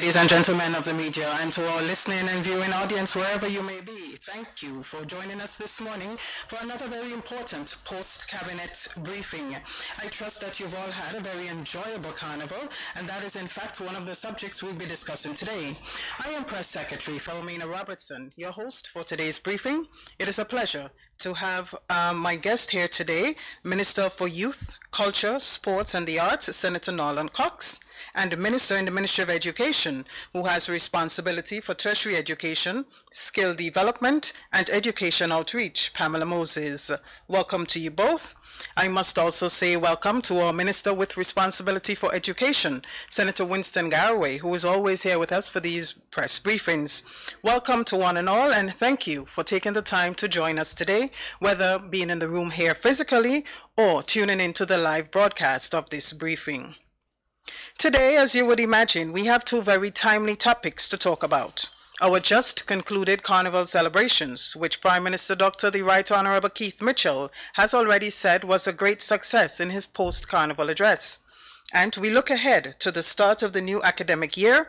Ladies and gentlemen of the media, and to our listening and viewing audience wherever you may be, thank you for joining us this morning for another very important post-cabinet briefing. I trust that you've all had a very enjoyable carnival, and that is in fact one of the subjects we'll be discussing today. I am Press Secretary Philomena Robertson, your host for today's briefing. It is a pleasure to have my guest here today, Minister for Youth, Culture, Sports and the Arts, Senator Nolan Cox, and Minister in the Ministry of Education, who has responsibility for tertiary education, skill development, and education outreach, Pamela Moses. Welcome to you both. I must also say welcome to our Minister with responsibility for education, Senator Winston Garraway, who is always here with us for these press briefings. Welcome to one and all, and thank you for taking the time to join us today, whether being in the room here physically or tuning into the live broadcast of this briefing. Today, as you would imagine, we have two very timely topics to talk about. Our just concluded Carnival celebrations, which Prime Minister Dr. the Right Honorable Keith Mitchell has already said was a great success in his post-Carnival address. And we look ahead to the start of the new academic year,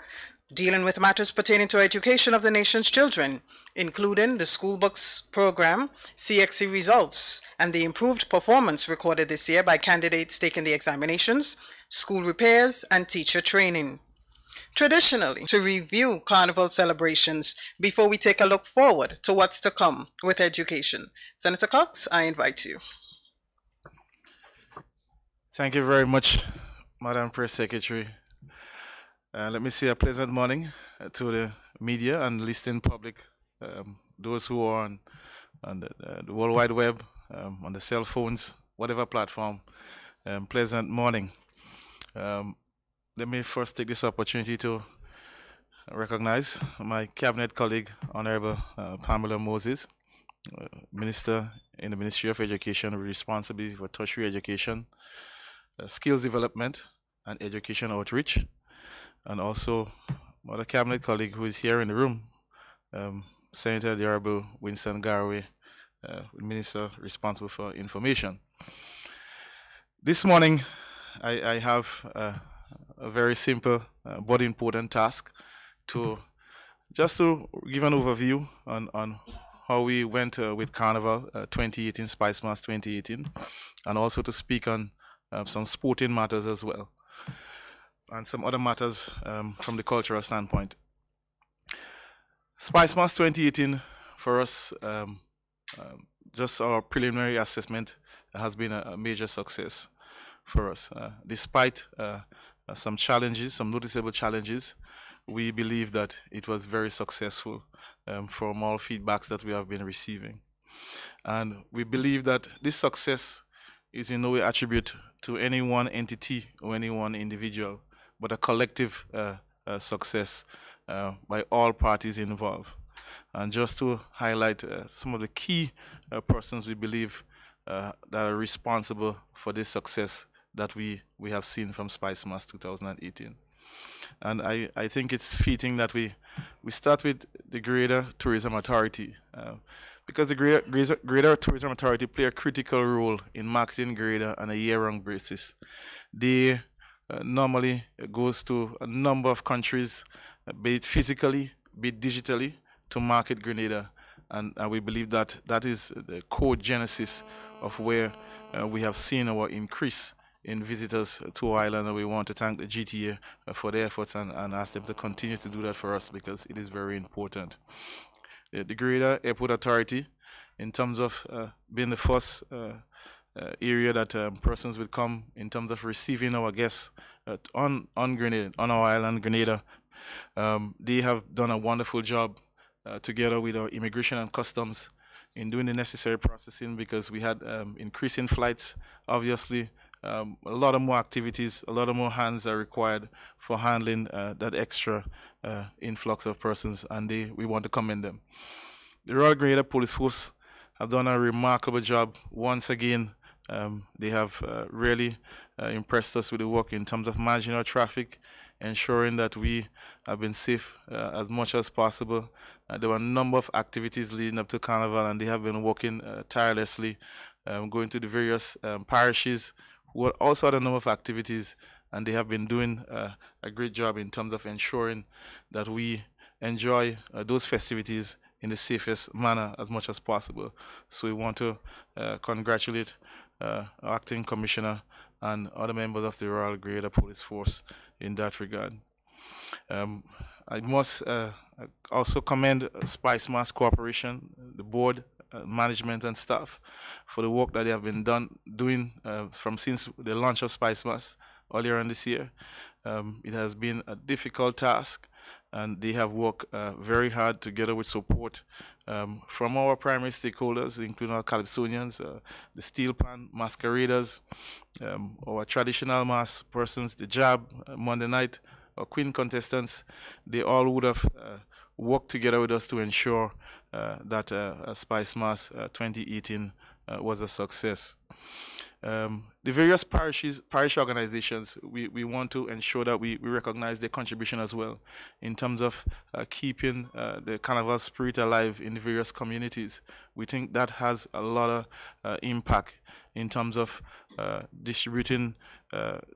dealing with matters pertaining to education of the nation's children, including the school books program, CXC results, and the improved performance recorded this year by candidates taking the examinations, school repairs, and teacher training. Traditionally, to review Carnival celebrations before we take a look forward to what's to come with education. Senator Cox, I invite you. Thank you very much, Madam Press Secretary. Let me say a pleasant morning to the media and listening public, those who are on the World Wide Web, on the cell phones, whatever platform. Pleasant morning. Let me first take this opportunity to recognize my cabinet colleague, Honorable Pamela Moses, Minister in the Ministry of Education with responsibility for tertiary education, skills development, and education outreach, and also my cabinet colleague who is here in the room, Senator the Honorable Winston Garraway, Minister responsible for information. This morning, I have a very simple but important task to give an overview on how we went with Carnival 2018, Spice Mass 2018, and also to speak on some sporting matters as well, and some other matters from the cultural standpoint. Spice Mass 2018 for us, just our preliminary assessment, has been a major success for us. Despite some challenges, some noticeable challenges, we believe that it was very successful from all feedbacks that we have been receiving. And we believe that this success is in no way attribute to any one entity or any one individual, but a collective success by all parties involved. And just to highlight some of the key persons we believe that are responsible for this success that we have seen from Spice Mass 2018. And I think it's fitting that we start with the Greater Tourism Authority, because the Greater Tourism Authority play a critical role in marketing Grenada on a year-round basis. They normally goes to a number of countries, be it physically, be it digitally, to market Grenada. And we believe that that is the core genesis of where we have seen our increase in visitors to our island, and we want to thank the GTA for their efforts and ask them to continue to do that for us because it is very important. The Greater Airport Authority, in terms of being the first area that persons will come in terms of receiving our guests on Grenada, on our island, Grenada, they have done a wonderful job together with our immigration and customs in doing the necessary processing, because we had increasing flights, obviously. A lot of more activities, a lot of more hands are required for handling that extra influx of persons, and we want to commend them. The Royal Grenada Police Force have done a remarkable job. Once again, they have really impressed us with the work in terms of managing our traffic, ensuring that we have been safe as much as possible. There were a number of activities leading up to Carnival, and they have been working tirelessly, going to the various parishes, who also had a number of activities and they have been doing a great job in terms of ensuring that we enjoy those festivities in the safest manner as much as possible. So we want to congratulate our acting commissioner and other members of the Royal Greater Police Force in that regard. I must also commend Spice Mass Corporation, the board, management and staff for the work that they have been doing from since the launch of Spice Mass earlier in this year. It has been a difficult task, and they have worked very hard together with support from our primary stakeholders, including our Calypsonians, the steel pan masqueraders, our traditional mass persons, the Jab, Monday night, our Queen contestants. They all would have worked together with us to ensure that Spice Mass 2018 was a success. The various parish organizations, we want to ensure that we recognize their contribution as well in terms of keeping the carnival spirit alive in the various communities. We think that has a lot of impact in terms of distributing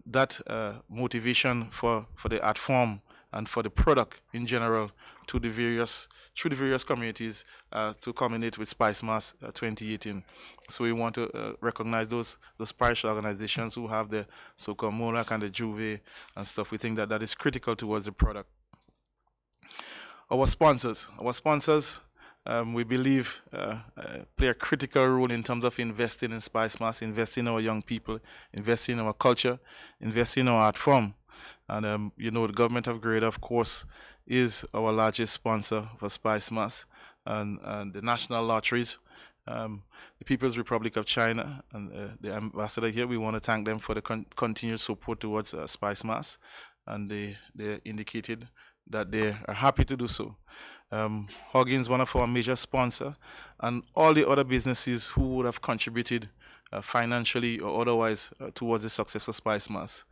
that motivation for the art form and for the product in general to the various communities to culminate with Spice Mass 2018. So we want to recognize those parish organizations who have the so-called Monarch and the Juve and stuff. We think that that is critical towards the product. Our sponsors, we believe play a critical role in terms of investing in Spice Mass, investing in our young people, investing in our culture, investing in our art form. And you know, the government of Grenada, of course, is our largest sponsor for Spice Mass, and the national lotteries, the People's Republic of China, and the ambassador here. We want to thank them for the continued support towards Spice Mass, and they indicated that they are happy to do so. Huggins, one of our major sponsors, and all the other businesses who would have contributed financially or otherwise towards the success of Spice Mass.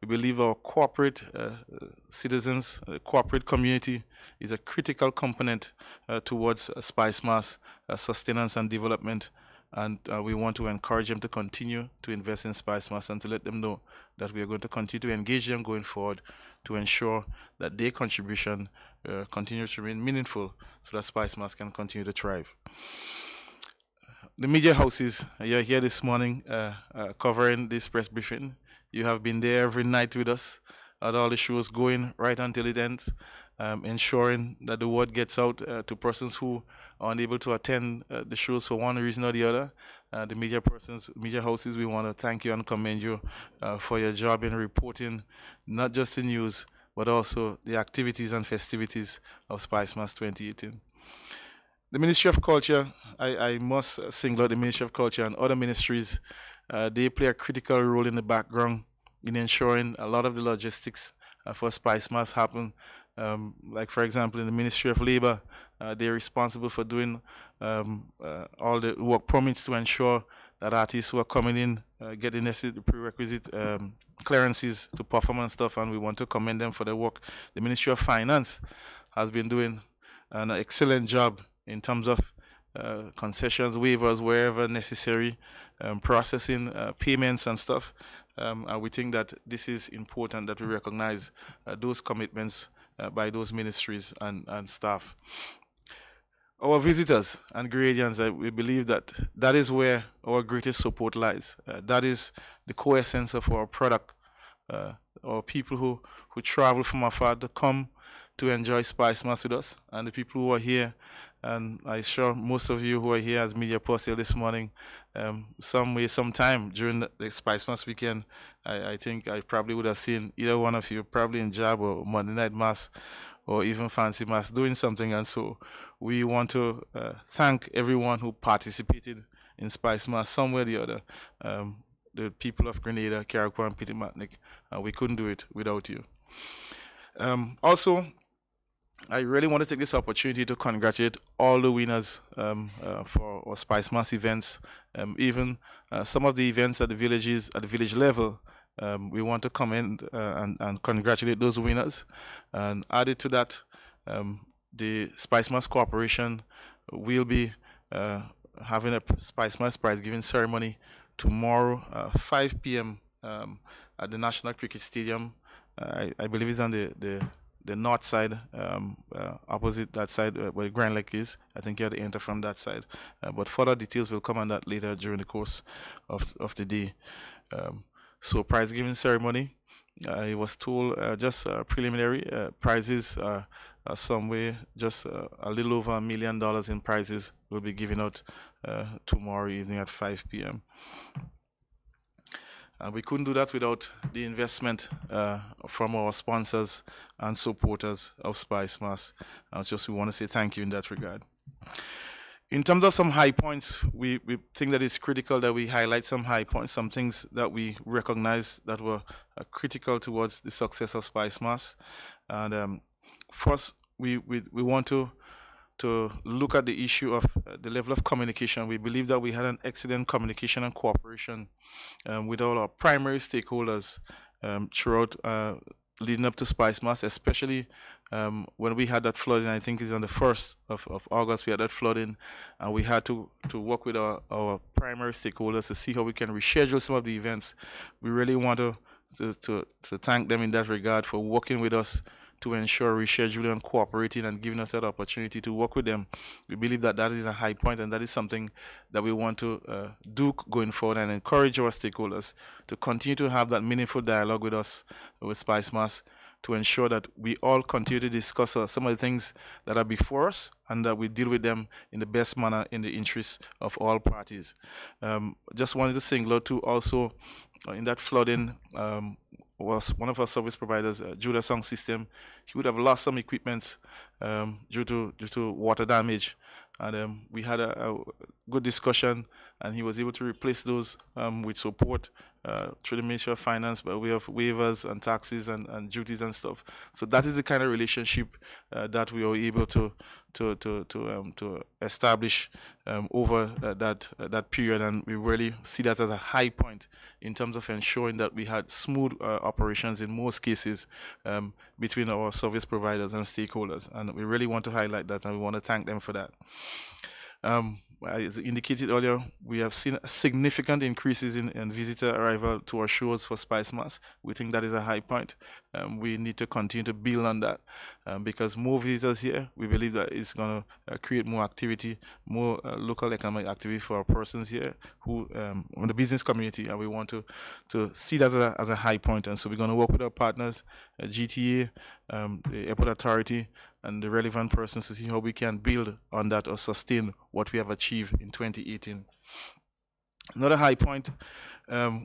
We believe our corporate citizens, the corporate community is a critical component towards Spice Mass sustenance and development, and we want to encourage them to continue to invest in Spice Mass and to let them know that we are going to continue to engage them going forward to ensure that their contribution continues to remain meaningful so that Spice Mass can continue to thrive. The media houses, you're here this morning covering this press briefing. You have been there every night with us at all the shows going right until it ends, ensuring that the word gets out to persons who are unable to attend the shows for one reason or the other. The media houses, we want to thank you and commend you for your job in reporting not just the news, but also the activities and festivities of Spice Mass 2018. The Ministry of Culture, I must single out the Ministry of Culture and other ministries. They play a critical role in the background in ensuring a lot of the logistics for Spice Mass happen. Like, for example, in the Ministry of Labor, they're responsible for doing all the work permits to ensure that artists who are coming in get the necessary prerequisite clearances to perform and stuff, and we want to commend them for their work. The Ministry of Finance has been doing an excellent job in terms of concessions, waivers, wherever necessary, processing payments and stuff. And we think that this is important that we recognize those commitments by those ministries and staff. Our visitors and Grenadians, we believe that that is where our greatest support lies. That is the core essence of our product. Our people who travel from afar to come to enjoy Spice Mass with us, and the people who are here, and I'm sure most of you who are here as media personnel this morning, sometime during the Spice Mass weekend, I think I probably would have seen either one of you probably in Jab or Monday Night Mass or even Fancy Mass doing something. And so we want to thank everyone who participated in Spice Mass some way or the other. The people of Grenada, Carriacou and Petit-Martinique, we couldn't do it without you. Also, I really want to take this opportunity to congratulate all the winners for our Spice Mass events, even some of the events at the villages, at the village level. We want to commend and congratulate those winners. And added to that, the Spice Mass Corporation will be having a Spice Mass prize giving ceremony tomorrow, 5 p.m. at the National Cricket Stadium. I believe it's on the north side, opposite that side where Grand Lake is. I think you have to enter from that side. But further details will come on that later during the course of the day. So prize giving ceremony, I was told just preliminary prizes are somewhere just a little over $1 million in prizes will be given out tomorrow evening at 5 p.m. And we couldn't do that without the investment from our sponsors and supporters of Spice Mass. We want to say thank you in that regard. In terms of some high points, we think that it's critical that we highlight some high points, some things that we recognize that were critical towards the success of Spice Mass. And first, we want to look at the issue of the level of communication. We believe that we had an excellent communication and cooperation with all our primary stakeholders throughout leading up to Spice Mass, especially when we had that flooding. I think it's on the 1st of August we had that flooding, and we had to work with our primary stakeholders to see how we can reschedule some of the events. We really want to thank them in that regard for working with us to ensure rescheduling and cooperating and giving us that opportunity to work with them. We believe that that is a high point, and that is something that we want to do going forward, and encourage our stakeholders to continue to have that meaningful dialogue with us, with Spice Mass, to ensure that we all continue to discuss some of the things that are before us, and that we deal with them in the best manner in the interest of all parties. Just wanted to single out to also in that flooding, was one of our service providers, Judah Sound System. He would have lost some equipment due to water damage, and we had a good discussion, and he was able to replace those with support through the Ministry of Finance, but we have waivers and taxes and duties and stuff. So that is the kind of relationship that we are able to establish over that period, and we really see that as a high point in terms of ensuring that we had smooth operations in most cases between our service providers and stakeholders, and we really want to highlight that, and we want to thank them for that. As indicated earlier, we have seen significant increases in visitor arrival to our shows for Spice Mass. We think that is a high point. We need to continue to build on that because more visitors here, we believe that it's going to create more activity, more local economic activity for our persons here who in the business community, and we want to see that as a high point. And so we're going to work with our partners, GTA, the Airport Authority, and the relevant persons to see how we can build on that or sustain what we have achieved in 2018. Another high point,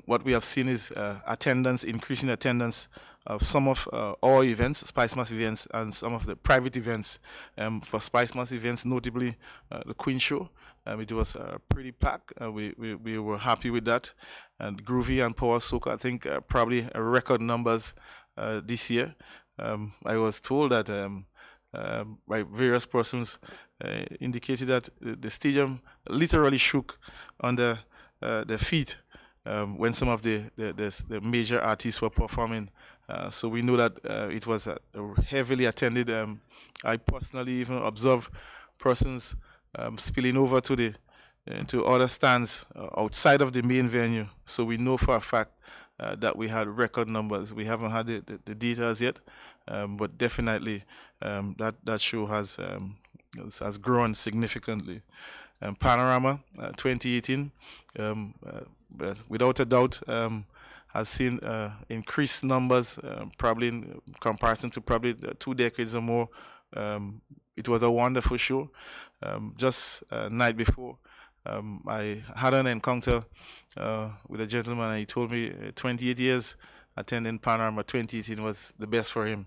what we have seen is attendance, increasing attendance of some of our events, Spice Mass events, and some of the private events. For Spice Mass events, notably the Queen Show, it was pretty packed. We were happy with that. And Groovy and Power Soca, I think probably record numbers this year. I was told that by various persons indicated that the stadium literally shook under the feet when some of the major artists were performing. So we know that it was heavily attended. I personally even observed persons spilling over to other stands outside of the main venue. So we know for a fact that we had record numbers. We haven't had the details yet, but definitely that show has grown significantly. Panorama 2018, without a doubt, has seen increased numbers, probably in comparison to probably 2 decades or more. It was a wonderful show. Just night before, I had an encounter with a gentleman, and he told me 28 years attending Panorama, 2018 was the best for him.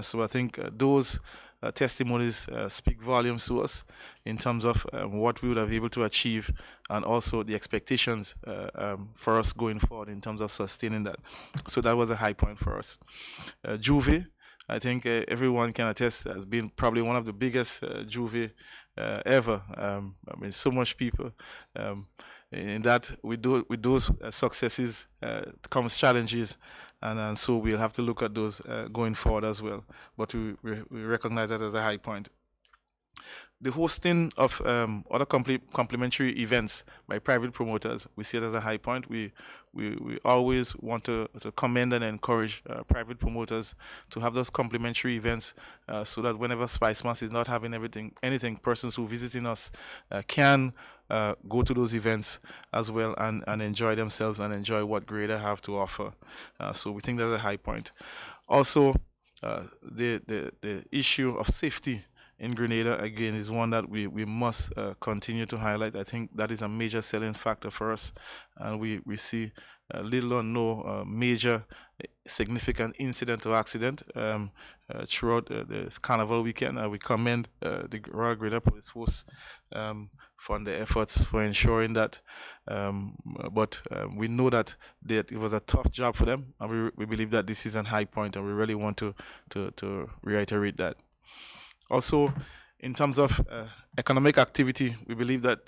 So I think those testimonies speak volumes to us in terms of what we would have been able to achieve, and also the expectations for us going forward in terms of sustaining that. So that was a high point for us. Juve, I think everyone can attest, has been probably one of the biggest Juve ever. I mean, so much people. In that, with those successes comes challenges, and so we'll have to look at those going forward as well. But we recognize that as a high point. The hosting of other complementary events by private promoters, we see it as a high point. We always want to commend and encourage private promoters to have those complementary events, so that whenever Spice Mass is not having anything, persons who visiting us can go to those events as well and enjoy themselves and enjoy what Grenada have to offer. So we think that's a high point. Also, the issue of safety in Grenada, again, is one that we must continue to highlight. I think that is a major selling factor for us, and we see little or no major significant incident or accident throughout the Carnival weekend. We commend the Royal Grenada Police Force for their efforts for ensuring that, but we know that it was a tough job for them, and we believe that this is a high point, and we really want to reiterate that. Also, in terms of economic activity, we believe that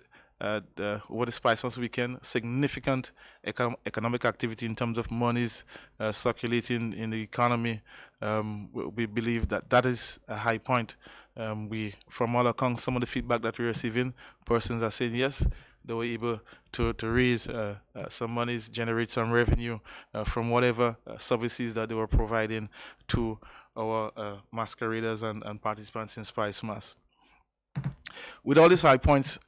over the Spice Mass weekend, significant economic activity in terms of monies circulating in the economy. We believe that is a high point. From all accounts, some of the feedback that we're receiving, persons are saying yes, they were able to raise some monies, generate some revenue from whatever services that they were providing to our masqueraders and participants in Spice Mass. With all these high points,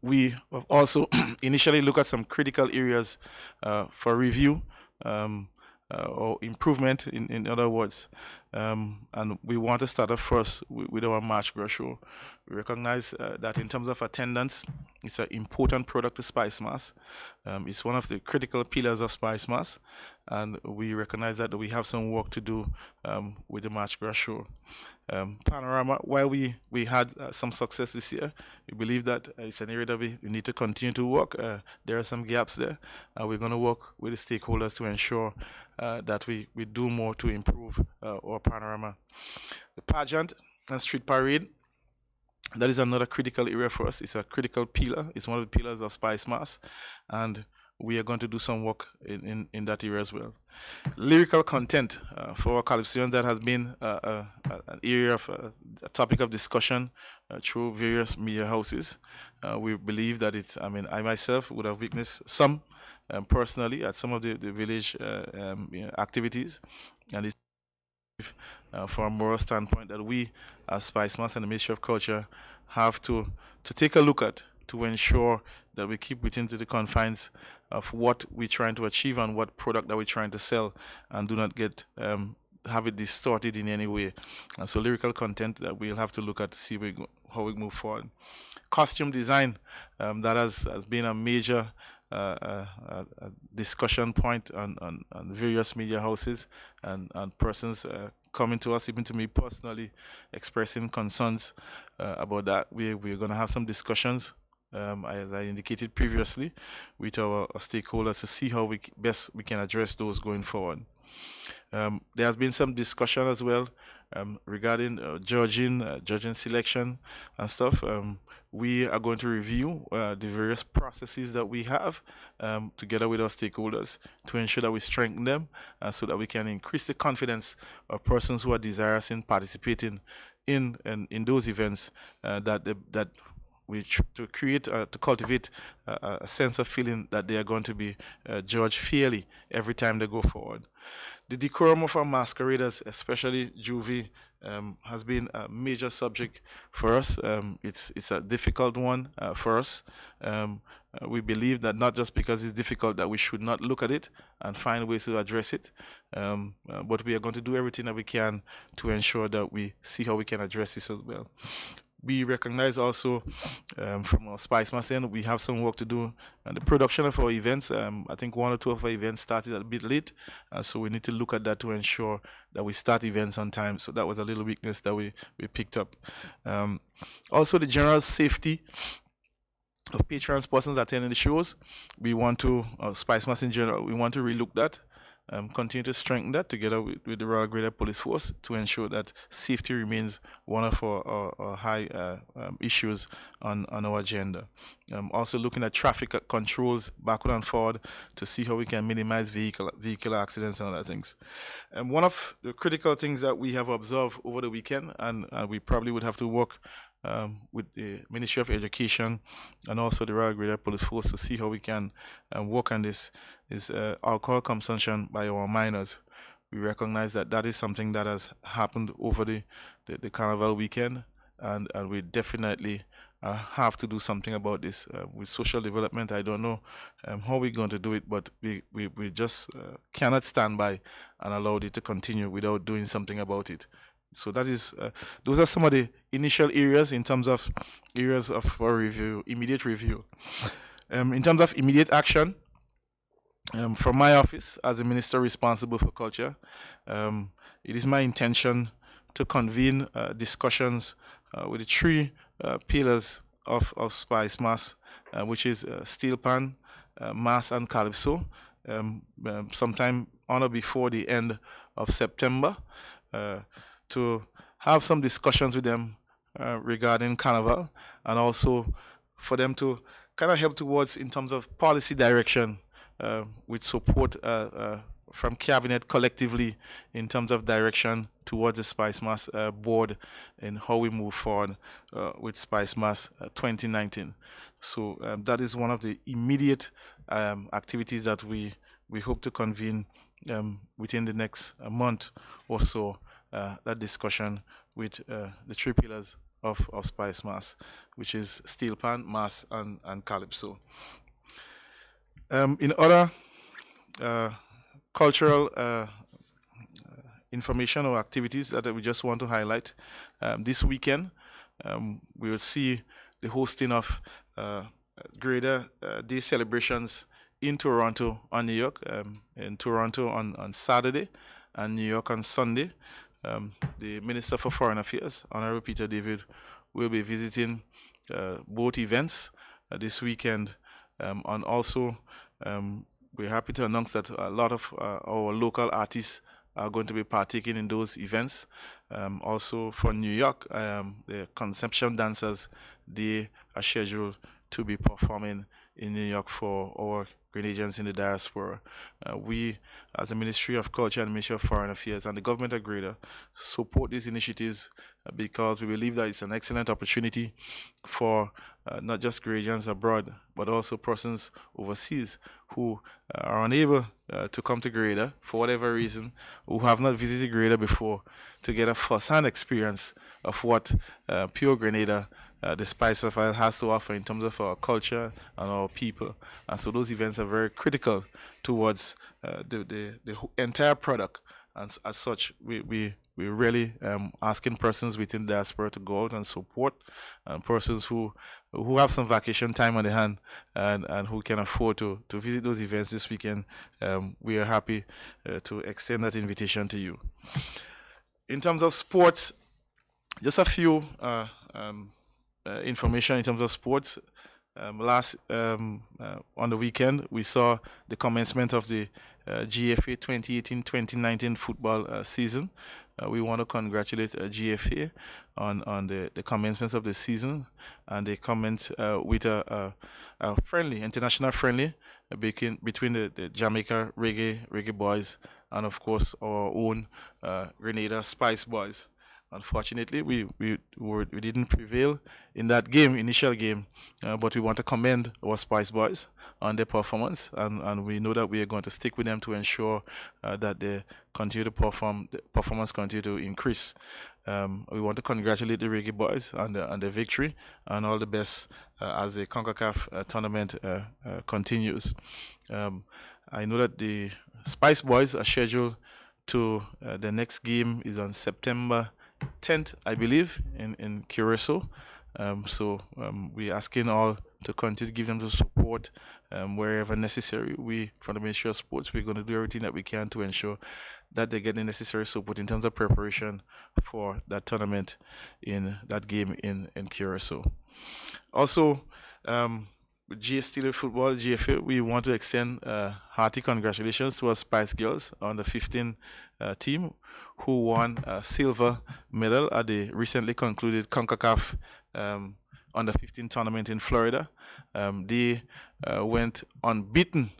we have also initially looked at some critical areas for review or improvement, in other words. And we want to start off first with our March Gras Show. We recognize that in terms of attendance, it's an important product to Spice Mass. It's one of the critical pillars of Spice Mass, and we recognize that we have some work to do with the March Gras Show. Panorama, while we had some success this year, we believe that it's an area that we need to continue to work. There are some gaps there. We're going to work with the stakeholders to ensure that we do more to improve our panorama. The pageant and street parade, that is another critical area for us. It's a critical pillar. It's one of the pillars of Spice Mass, and we are going to do some work in that area as well. Lyrical content for our Calypsonians, that has been an area of a topic of discussion through various media houses. We believe that I myself would have witnessed some personally at some of the village activities, and it's from a moral standpoint that we as Spice Mass and the Ministry of Culture have to take a look at, to ensure that we keep within the confines of what we're trying to achieve and what product that we're trying to sell, and do not get have it distorted in any way. And so lyrical content that we'll have to look at to see how we move forward. Costume design, that has been a major discussion point on various media houses, and persons coming to us, even to me personally, expressing concerns about that. We're going to have some discussions, as I indicated previously, with our stakeholders to see how we can address those going forward. There has been some discussion as well regarding judging selection and stuff. We are going to review the various processes that we have together with our stakeholders to ensure that we strengthen them, so that we can increase the confidence of persons who are desirous in participating in those events, to cultivate a sense of feeling that they are going to be judged fairly every time they go forward. The decorum of our masqueraders, especially Juvie, has been a major subject for us. It's a difficult one for us. We believe that not just because it's difficult that we should not look at it and find ways to address it, but we are going to do everything that we can to ensure that we see how we can address this as well. We recognize also from our Spice Mass end, we have some work to do on the production of our events. I think one or two of our events started a bit late, so we need to look at that to ensure that we start events on time. So that was a little weakness that we picked up. Also, the general safety of patrons, persons attending the shows. We want to, Spice Mass in general, we want to relook that. Continue to strengthen that together with the Royal Grenada Police Force to ensure that safety remains one of our high issues on our agenda. Also looking at traffic controls backward and forward to see how we can minimize vehicle accidents and other things. One of the critical things that we have observed over the weekend, and we probably would have to work with the Ministry of Education and also the Royal Greater Police Force to see how we can work on this alcohol consumption by our minors. We recognize that that is something that has happened over the Carnival weekend, and we definitely have to do something about this. With social development, I don't know how we're going to do it, but we just cannot stand by and allow it to continue without doing something about it. So that is, those are some of the initial areas in terms of our review, immediate review. In terms of immediate action, from my office as the minister responsible for culture, it is my intention to convene discussions with the three pillars of Spice Mass, which is Steel Pan, Mass, and Calypso, sometime on or before the end of September, to have some discussions with them regarding Carnival, and also for them to kind of help towards in terms of policy direction, with support from Cabinet collectively in terms of direction towards the Spice Mass board and how we move forward with Spice Mass 2019. So that is one of the immediate activities that we hope to convene within the next month or so, that discussion with the three pillars of Spice Mass, which is Steel Pan, Mass, and Calypso. In other cultural information or activities that we just want to highlight, this weekend we will see the hosting of Greater Day celebrations in Toronto and New York. In Toronto on Saturday and New York on Sunday. The Minister for Foreign Affairs, Honorable Peter David, will be visiting both events this weekend, and also we're happy to announce that a lot of our local artists are going to be partaking in those events. Also for New York, the Conception Dancers, they are scheduled to be performing in New York for our Grenadians in the diaspora. We, as the Ministry of Culture and Ministry of Foreign Affairs and the Government of Greater, support these initiatives because we believe that it's an excellent opportunity for not just Grenadians abroad, but also persons overseas who are unable to come to Greater for whatever reason, who have not visited Greater before, to get a first-hand experience of what pure Grenada, the Spice of Isle, has to offer in terms of our culture and our people. And so those events are very critical towards the entire product. And as such, we really asking persons within the diaspora to go out and support, and persons who have some vacation time on the hand and who can afford to visit those events this weekend. We are happy to extend that invitation to you. In terms of sports, just a few information in terms of sports. On the weekend, we saw the commencement of the GFA 2018-2019 football season. We want to congratulate GFA on the commencement of the season, and they comment with a friendly, international friendly between the Jamaica Reggae Boys and of course our own Grenada Spice Boys. Unfortunately, we didn't prevail in that initial game, but we want to commend our Spice Boys on their performance, and we know that we are going to stick with them to ensure that they continue to perform, the performance continue to increase. We want to congratulate the Reggae Boys on the victory, and all the best as the CONCACAF tournament continues. I know that the Spice Boys are scheduled to, the next game is on September 10th, I believe, in Curacao. So we're asking all to continue to give them the support wherever necessary. We, from the Ministry of Sports, we're going to do everything that we can to ensure that they get the necessary support in terms of preparation for that tournament, in that game in Curacao. Also, with GS Football, GFA, we want to extend hearty congratulations to our Spice Girls on the 15 team who won a silver medal at the recently concluded CONCACAF under 15 tournament in Florida. They went unbeaten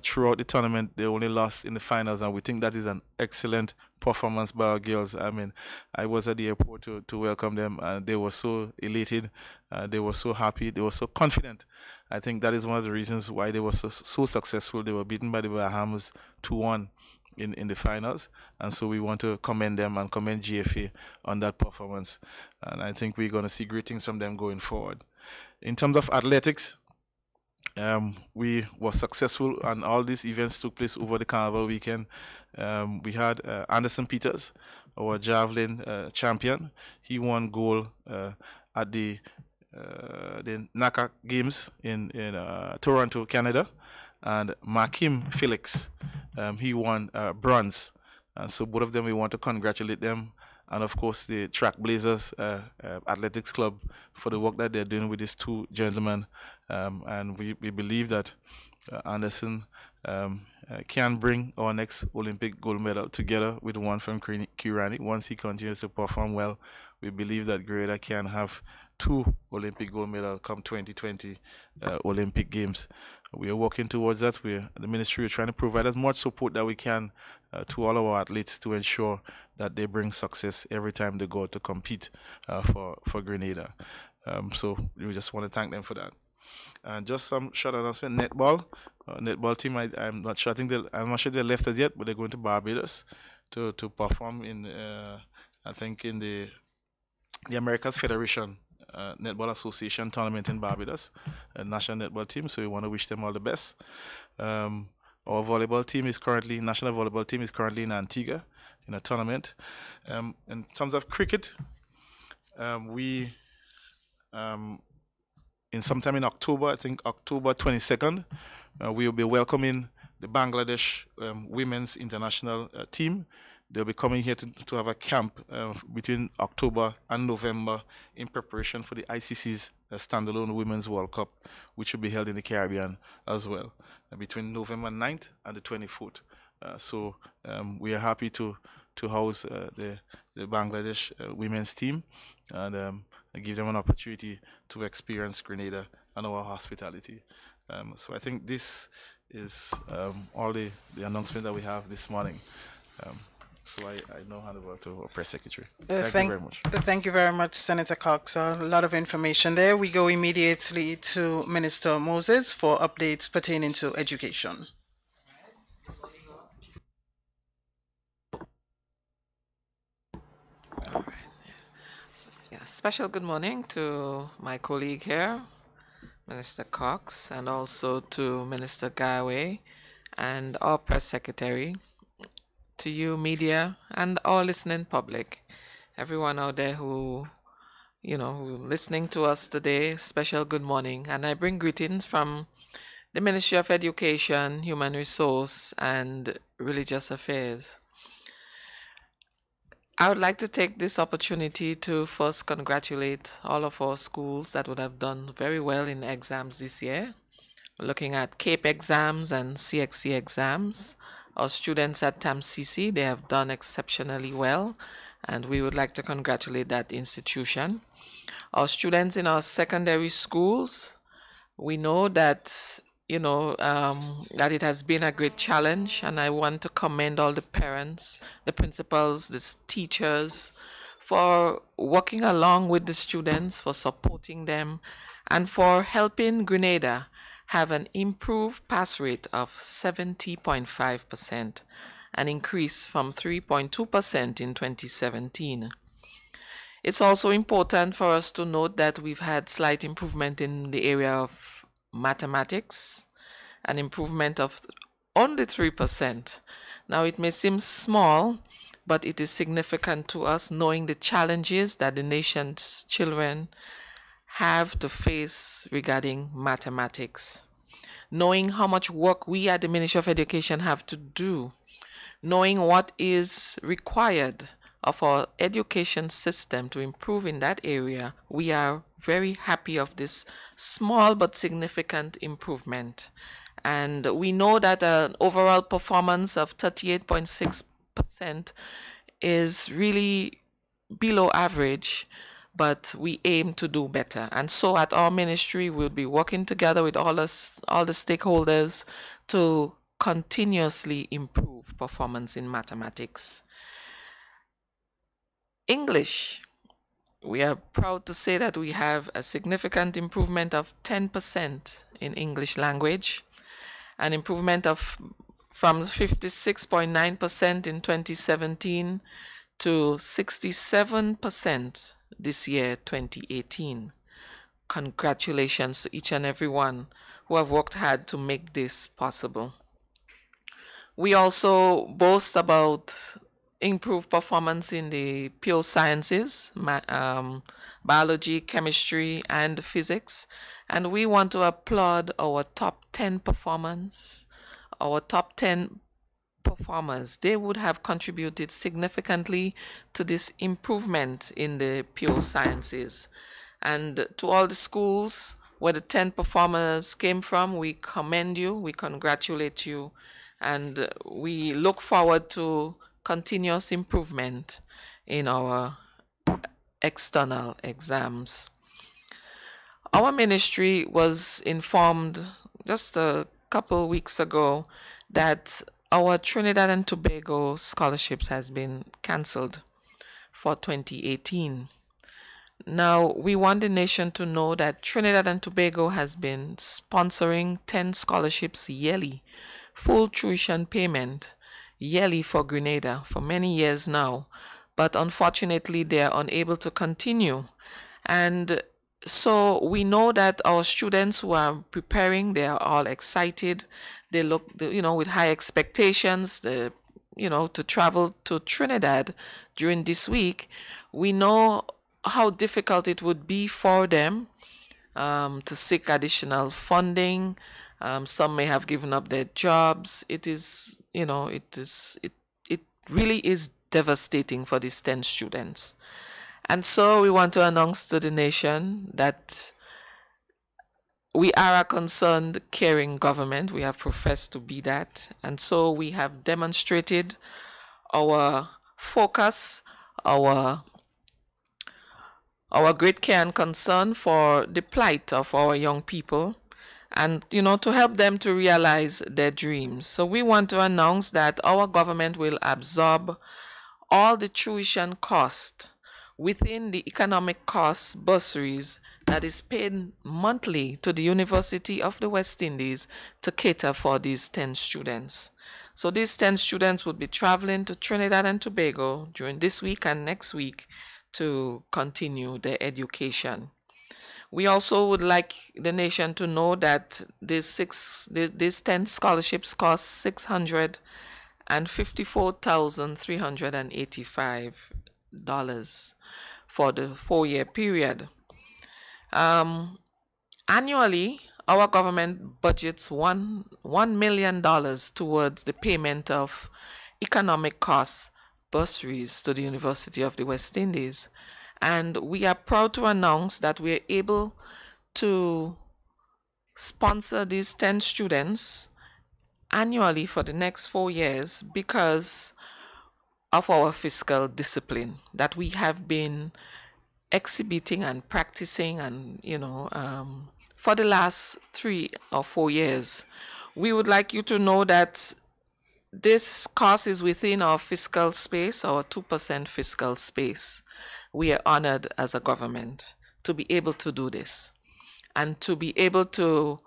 throughout the tournament, they only lost in the finals, and we think that is an excellent performance by our girls. I mean, I was at the airport to welcome them, and they were so elated, they were so happy, they were so confident. I think that is one of the reasons why they were so successful. They were beaten by the Bahamas 2-1 in the finals, and so we want to commend them and commend GFA on that performance, and I think we're going to see great things from them going forward. In terms of athletics, we were successful, and all these events took place over the Carnival weekend. We had Anderson Peters, our javelin champion. He won gold at the NACA Games in Toronto, Canada, and Makim Felix, he won bronze. And so both of them, we want to congratulate them, and of course the Trackblazers Athletics Club for the work that they're doing with these two gentlemen. And we believe that Anderson can bring our next Olympic gold medal together with one from Kirani. Once he continues to perform well, we believe that Grenada can have 2 Olympic gold medals come 2020 Olympic Games. We are working towards that. The ministry is trying to provide as much support that we can to all of our athletes to ensure that they bring success every time they go to compete for Grenada. So we just want to thank them for that. And just some short announcement. Netball team. I'm not sure. I'm not sure they left us yet, but they're going to Barbados to perform in I think in the Americas Federation Netball Association tournament in Barbados, a national netball team. So we want to wish them all the best. Our national volleyball team is currently in Antigua in a tournament. In terms of cricket, we in sometime in October, I think October 22nd, we will be welcoming the Bangladesh women's international team. They'll be coming here to have a camp between October and November in preparation for the ICC's standalone Women's World Cup, which will be held in the Caribbean as well, between November 9th and the 24th. So we are happy to house the Bangladesh women's team and give them an opportunity to experience Grenada and our hospitality. So I think this is all the announcement that we have this morning. So I now hand over to our press secretary. Thank you very much. Thank you very much, Senator Cox. A lot of information there. We go immediately to Minister Moses for updates pertaining to education. All right. Yeah. Special good morning to my colleague here, Minister Cox, and also to Minister Gawe and our press secretary, to you media and our listening public, everyone out there who listening to us today. Special good morning, and I bring greetings from the Ministry of Education, Human Resource and Religious Affairs. I would like to take this opportunity to first congratulate all of our schools that would have done very well in exams this year. We're looking at CAPE exams and CXC exams. Our students at TAMCC, they have done exceptionally well, and we would like to congratulate that institution. Our students in our secondary schools, we know that that it has been a great challenge, and I want to commend all the parents, the principals, the teachers for working along with the students, for supporting them, and for helping Grenada have an improved pass rate of 70.5%, an increase from 3.2% in 2017. It's also important for us to note that we've had slight improvement in the area of mathematics, an improvement of only 3%. Now, it may seem small, but it is significant to us, knowing the challenges that the nation's children have to face regarding mathematics, knowing how much work we at the Ministry of Education have to do, knowing what is required of our education system to improve in that area. We are very happy of this small but significant improvement. And we know that an overall performance of 38.6% is really below average, but we aim to do better. And so at our ministry, we'll be working together with all the stakeholders to continuously improve performance in mathematics. English. We are proud to say that we have a significant improvement of 10% in English language, an improvement of from 56.9% in 2017 to 67% this year, 2018. Congratulations to each and every one who have worked hard to make this possible. We also boast about improved performance in the pure sciences, biology, chemistry, and physics. And we want to applaud our top 10 performers. Our top 10 performers, they would have contributed significantly to this improvement in the pure sciences. And to all the schools where the 10 performers came from, we commend you, we congratulate you, and we look forward to continuous improvement in our external exams. Our ministry was informed just a couple weeks ago that our Trinidad and Tobago scholarships has been cancelled for 2018. Now, we want the nation to know that Trinidad and Tobago has been sponsoring 10 scholarships yearly, full tuition payment yearly for Grenada for many years now, but unfortunately they are unable to continue. And so we know that our students who are preparing, they are all excited. They look, with high expectations, to travel to Trinidad during this week. We know how difficult it would be for them to seek additional funding. Some may have given up their jobs. It really is devastating for these 10 students. And so we want to announce to the nation that we are a concerned, caring government. We have professed to be that. And so we have demonstrated our focus, our great care and concern for the plight of our young people, and to help them to realize their dreams. So we want to announce that our government will absorb all the tuition cost within the economic cost bursaries that is paid monthly to the University of the West Indies to cater for these 10 students. So these 10 students would be traveling to Trinidad and Tobago during this week and next week to continue their education. We also would like the nation to know that these 10 scholarships cost $654,385 for the 4-year period. Annually, our government budgets $1 million towards the payment of economic costs bursaries to the University of the West Indies. And we are proud to announce that we are able to sponsor these 10 students annually for the next 4 years because of our fiscal discipline that we have been exhibiting and practicing and, for the last 3 or 4 years. We would like you to know that this cost is within our fiscal space, our 2% fiscal space. We are honored as a government to be able to do this and to be able to,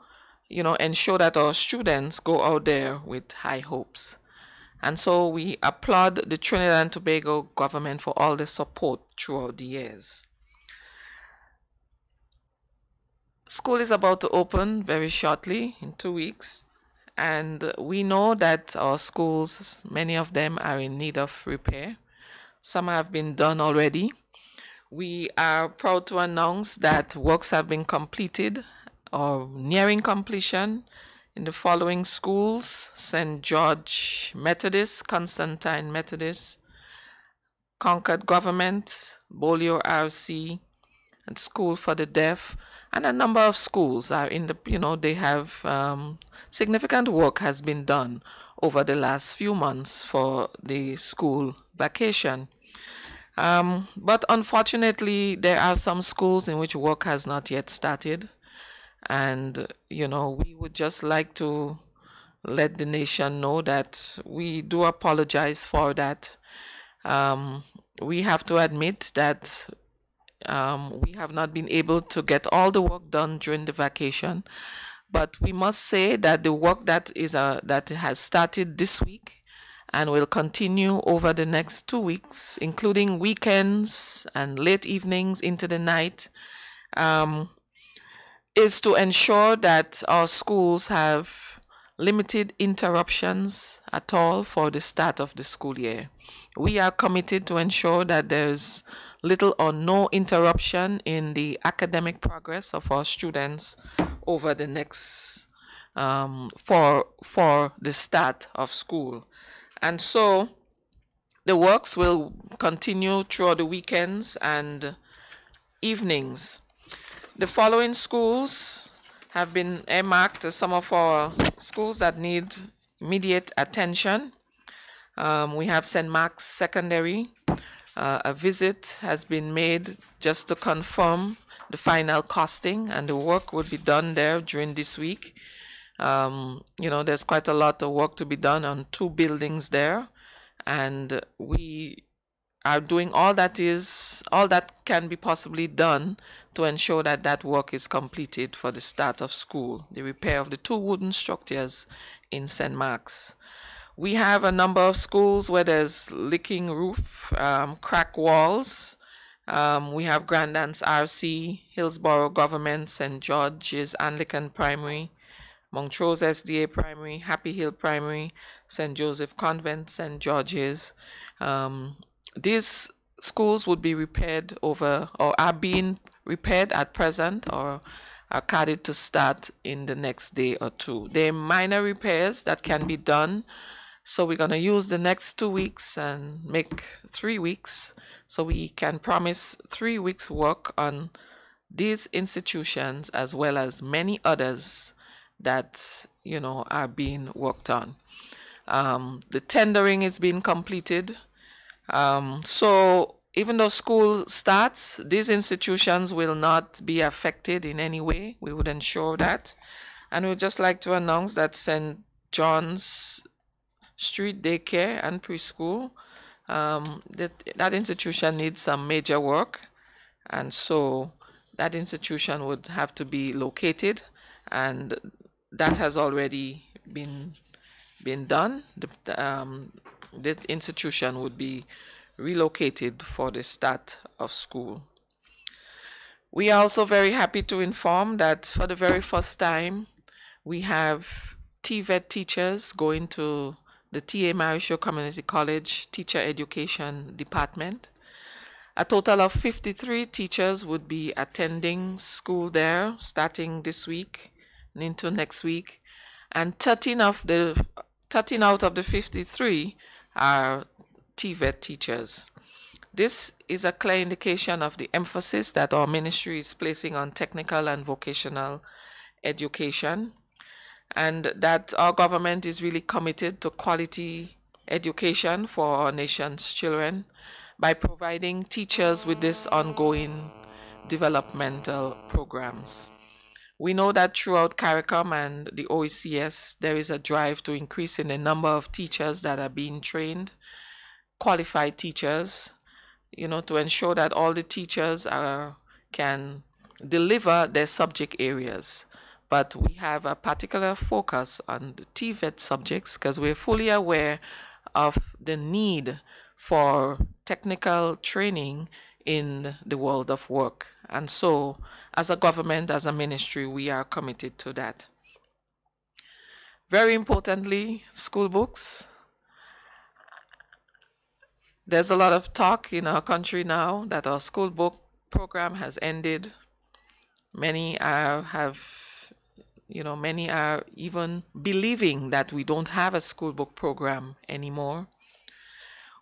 ensure that our students go out there with high hopes. And so we applaud the Trinidad and Tobago government for all the support throughout the years. School is about to open very shortly, in 2 weeks. And we know that our schools, many of them are in need of repair. Some have been done already. We are proud to announce that works have been completed or nearing completion in the following schools: St. George Methodist, Constantine Methodist, Concord Government, Bolio RC, and School for the Deaf. And a number of schools are in the, they have significant work has been done over the last few months for the school vacation. But unfortunately, there are some schools in which work has not yet started. And, we would just like to let the nation know that we do apologize for that. We have to admit that we have not been able to get all the work done during the vacation. But we must say that the work that has started this week and will continue over the next 2 weeks, including weekends and late evenings into the night, is to ensure that our schools have limited interruptions at all for the start of the school year. We are committed to ensure that there's little or no interruption in the academic progress of our students over the next for the start of school. And so the works will continue throughout the weekends and evenings. The following schools have been earmarked as some of our schools that need immediate attention. We have St. Mark's Secondary. A visit has been made just to confirm the final costing, and the work would be done there during this week. There's quite a lot of work to be done on 2 buildings there, and we are doing all that can be possibly done to ensure that that work is completed for the start of school, the repair of the 2 wooden structures in St. Mark's. We have a number of schools where there's leaking roof, crack walls. We have Grandance RC, Hillsborough Government, St. George's Anglican Primary, Montrose SDA Primary, Happy Hill Primary, St. Joseph Convent, St. George's. These schools would be repaired or are being repaired at present or are carried to start in the next day or 2. They're minor repairs that can be done. So we're going to use the next 2 weeks and make 3 weeks so we can promise 3 weeks work on these institutions as well as many others that, are being worked on. The tendering is being completed. So even though school starts, these institutions will not be affected in any way. We would ensure that. And we'd just like to announce that St. John's Street Daycare and Preschool, that institution needs some major work. And so that institution would have to be located, and that has already been done. The institution would be relocated for the start of school. We are also very happy to inform that for the very first time, we have TVET teachers going to the T.A. Marisho Community College Teacher Education Department. A total of 53 teachers would be attending school there starting this week and into next week. And 13 out of the 53 are TVET teachers. This is a clear indication of the emphasis that our ministry is placing on technical and vocational education, and that our government is really committed to quality education for our nation's children by providing teachers with this ongoing developmental programs. We know that throughout CARICOM and the OECS, there is a drive to increase in the number of teachers that are being trained, qualified teachers, to ensure that all the teachers can deliver their subject areas. But we have a particular focus on the TVET subjects because we're fully aware of the need for technical training in the world of work. And so, as a government, as a ministry, we are committed to that. Very importantly, school books. There's a lot of talk in our country now that our school book program has ended. Many are even believing that we don't have a school book program anymore.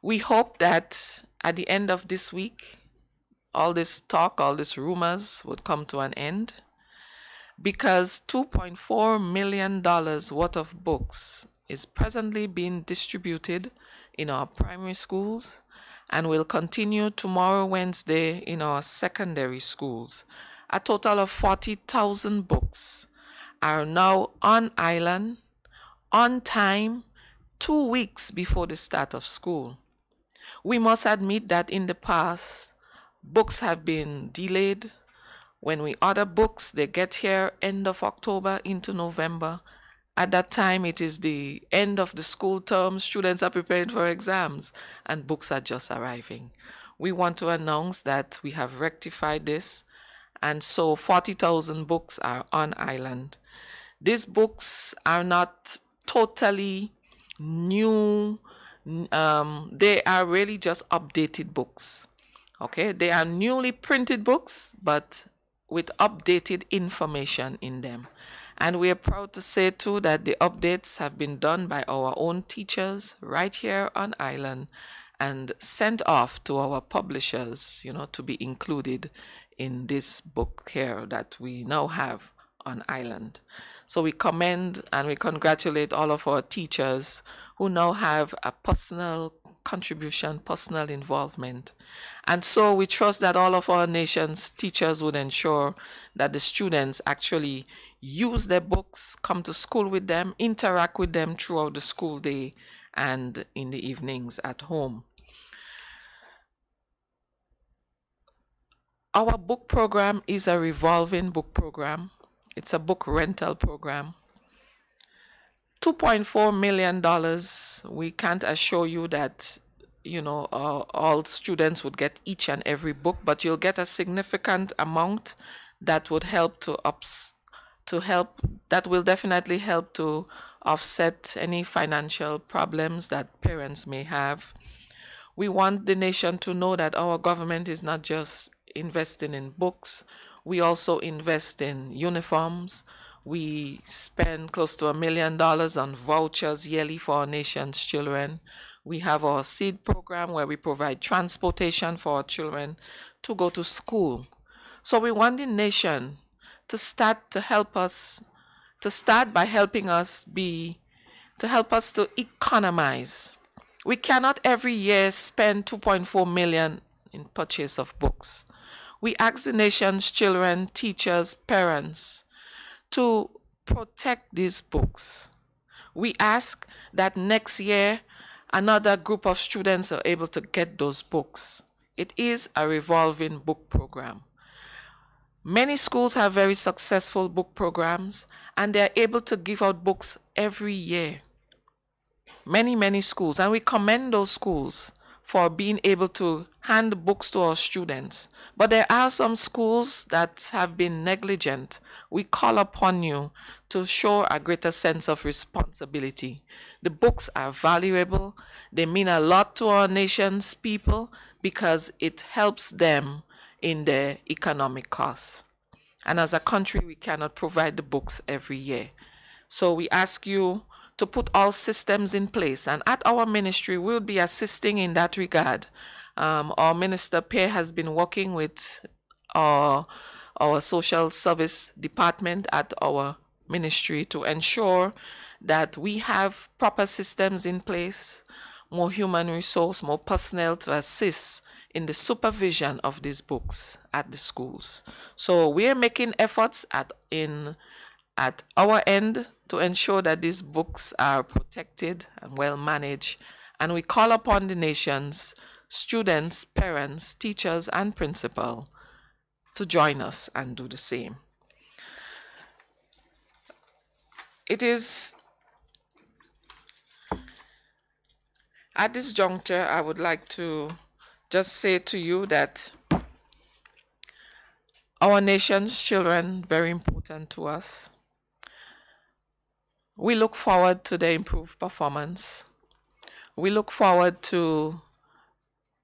We hope that at the end of this week, all this talk, all these rumors would come to an end, because $2.4 million worth of books is presently being distributed in our primary schools and will continue tomorrow, Wednesday, in our secondary schools. A total of 40,000 books are now on island, on time, 2 weeks before the start of school. We must admit that in the past, books have been delayed. When we order books, they get here end of October into November. At that time, it is the end of the school term. Students are preparing for exams, and books are just arriving. We want to announce that we have rectified this, and so 40,000 books are on island. These books are not totally new. They are really just updated books. Okay, they are newly printed books, but with updated information in them. And we are proud to say too that the updates have been done by our own teachers right here on island and sent off to our publishers, to be included in this book here that we now have on island. So we commend and we congratulate all of our teachers who now have a personal contribution, personal involvement. And so we trust that all of our nation's teachers would ensure that the students actually use their books, come to school with them, interact with them throughout the school day and in the evenings at home. Our book program is a revolving book program. It's a book rental program. $2.4 million. We can't assure you that, all students would get each and every book, but you'll get a significant amount that would help that will definitely help to offset any financial problems that parents may have. We want the nation to know that our government is not just investing in books. We also invest in uniforms. We spend close to $1 million on vouchers yearly for our nation's children. We have our SEED program where we provide transportation for our children to go to school. So we want the nation to start by helping us to economize. We cannot every year spend $2.4 million in purchase of books. We ask the nation's children, teachers, parents to protect these books. We ask that next year another group of students are able to get those books. It is a revolving book program. Many schools have very successful book programs and they're able to give out books every year. Many schools, and we commend those schools for being able to hand books to our students. But there are some schools that have been negligent. We call upon you to show a greater sense of responsibility. The books are valuable. They mean a lot to our nation's people because it helps them in their economic costs. And as a country, we cannot provide the books every year. So we ask you to put all systems in place. And at our ministry, we'll be assisting in that regard. Our Minister Pierre has been working with our social service department at our ministry to ensure that we have proper systems in place, more human resource, more personnel to assist in the supervision of these books at the schools. So we are making efforts at our end to ensure that these books are protected and well managed. And we call upon the nation's students, parents, teachers, and principal to join us and do the same. It is at this juncture, I would like to just say to you that our nation's children, very important to us. We look forward to their improved performance. We look forward to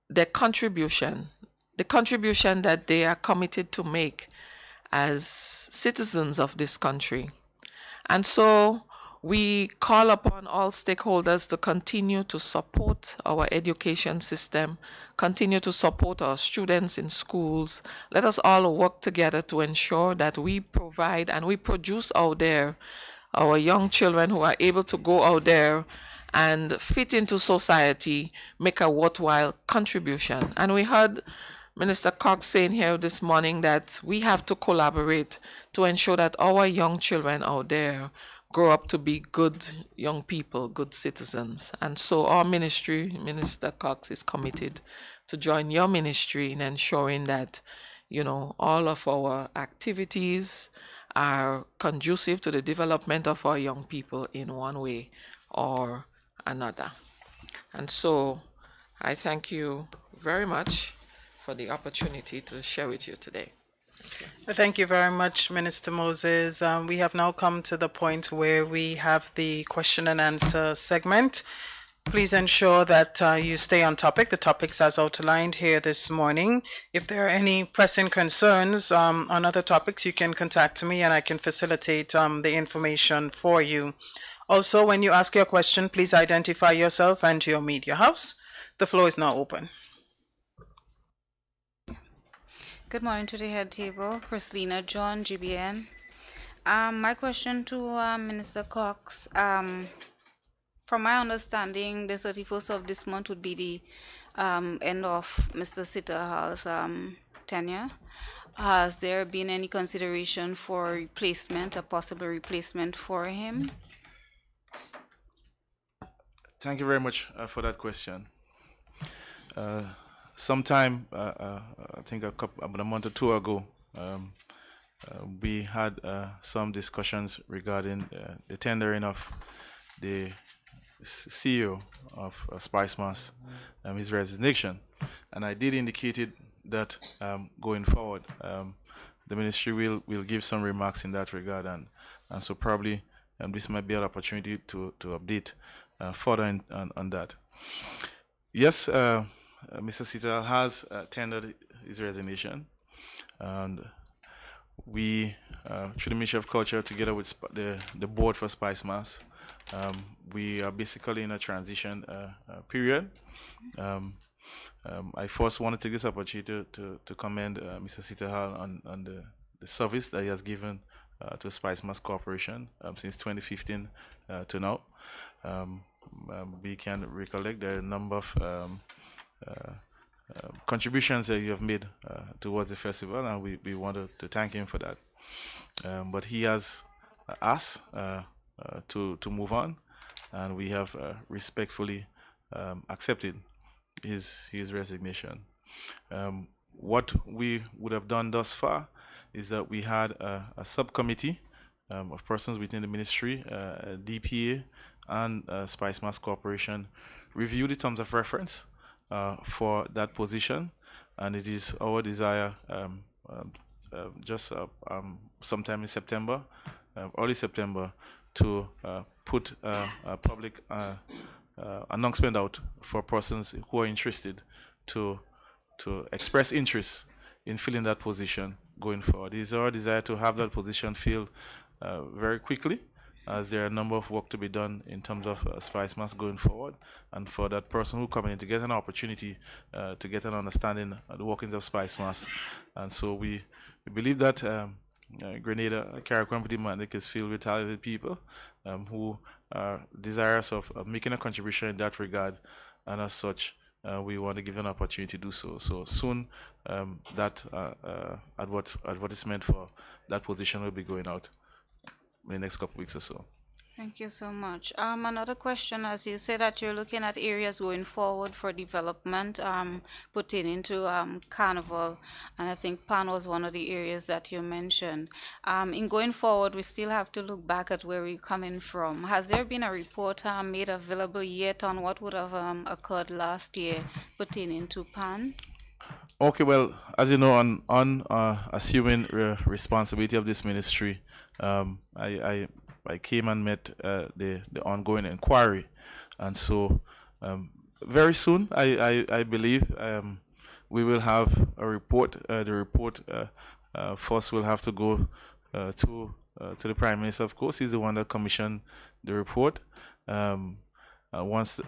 their contribution, the contribution that they are committed to make as citizens of this country. And so we call upon all stakeholders to continue to support our education system, continue to support our students in schools. Let us all work together to ensure that we provide and we produce out there our young children who are able to go out there and fit into society, make a worthwhile contribution. And we heard Minister Cox saying here this morning that we have to collaborate to ensure that our young children out there grow up to be good young people, good citizens. And so our ministry, Minister Cox, is committed to join your ministry in ensuring that, you know, all of our activities are conducive to the development of our young people in one way or another. And so I thank you very much for the opportunity to share with you today. Thank you very much, Minister Moses. We have now come to the point where we have the question and answer segment. Please ensure that you stay on topic, the topics as outlined here this morning. If there are any pressing concerns on other topics, you can contact me and I can facilitate the information for you. Also, when you ask your question, please identify yourself and your media house. The floor is now open. Good morning to the head table. Christina John, GBN. My question to Minister Cox. From my understanding, the 31st of this month would be the end of Mr. Sitterhall's tenure. Has there been any consideration for replacement, a possible replacement for him? Thank you very much for that question. Sometime, I think about a month or two ago, we had some discussions regarding the tendering of the CEO of SpiceMass, his resignation, and I did indicate that going forward, the ministry will give some remarks in that regard, and so probably this might be an opportunity to update further on that. Yes, Mr. Sitterhall has tendered his resignation, and we, through the Ministry of Culture, together with the board for SpiceMass, we are basically in a transition period. I first want to take this opportunity to commend Mr. Sitterhall on the service that he has given to SpiceMass Corporation since 2015 to now. We can recollect the number of contributions that you have made towards the festival, and we wanted to thank him for that. But he has asked to move on, and we have respectfully accepted his resignation. What we would have done thus far is that we had a subcommittee of persons within the ministry, DPA and SpiceMass Corporation, review the terms of reference for that position, and it is our desire just sometime in September, early September, to put a public announcement out for persons who are interested to express interest in filling that position going forward. It is our desire to have that position filled very quickly, as there are a number of work to be done in terms of SpiceMass going forward, and for that person who coming in to get an opportunity to get an understanding of the workings of SpiceMass. And so we believe that Grenada, Carriacou, Martinique is filled with talented people who are desirous of making a contribution in that regard, and as such, we want to give an opportunity to do so. So soon, that advertisement for that position will be going out in the next couple of weeks or so. Thank you so much. Another question, as you say that you're looking at areas going forward for development pertaining to Carnival, and I think Pan was one of the areas that you mentioned. In going forward, we still have to look back at where we're coming from. Has there been a report made available yet on what would have occurred last year pertaining to Pan? Okay, well, as you know, on assuming responsibility of this ministry, I came and met the ongoing inquiry, and so very soon I believe we will have a report. The report first will have to go to the Prime Minister. Of course, he's the one that commissioned the report. Once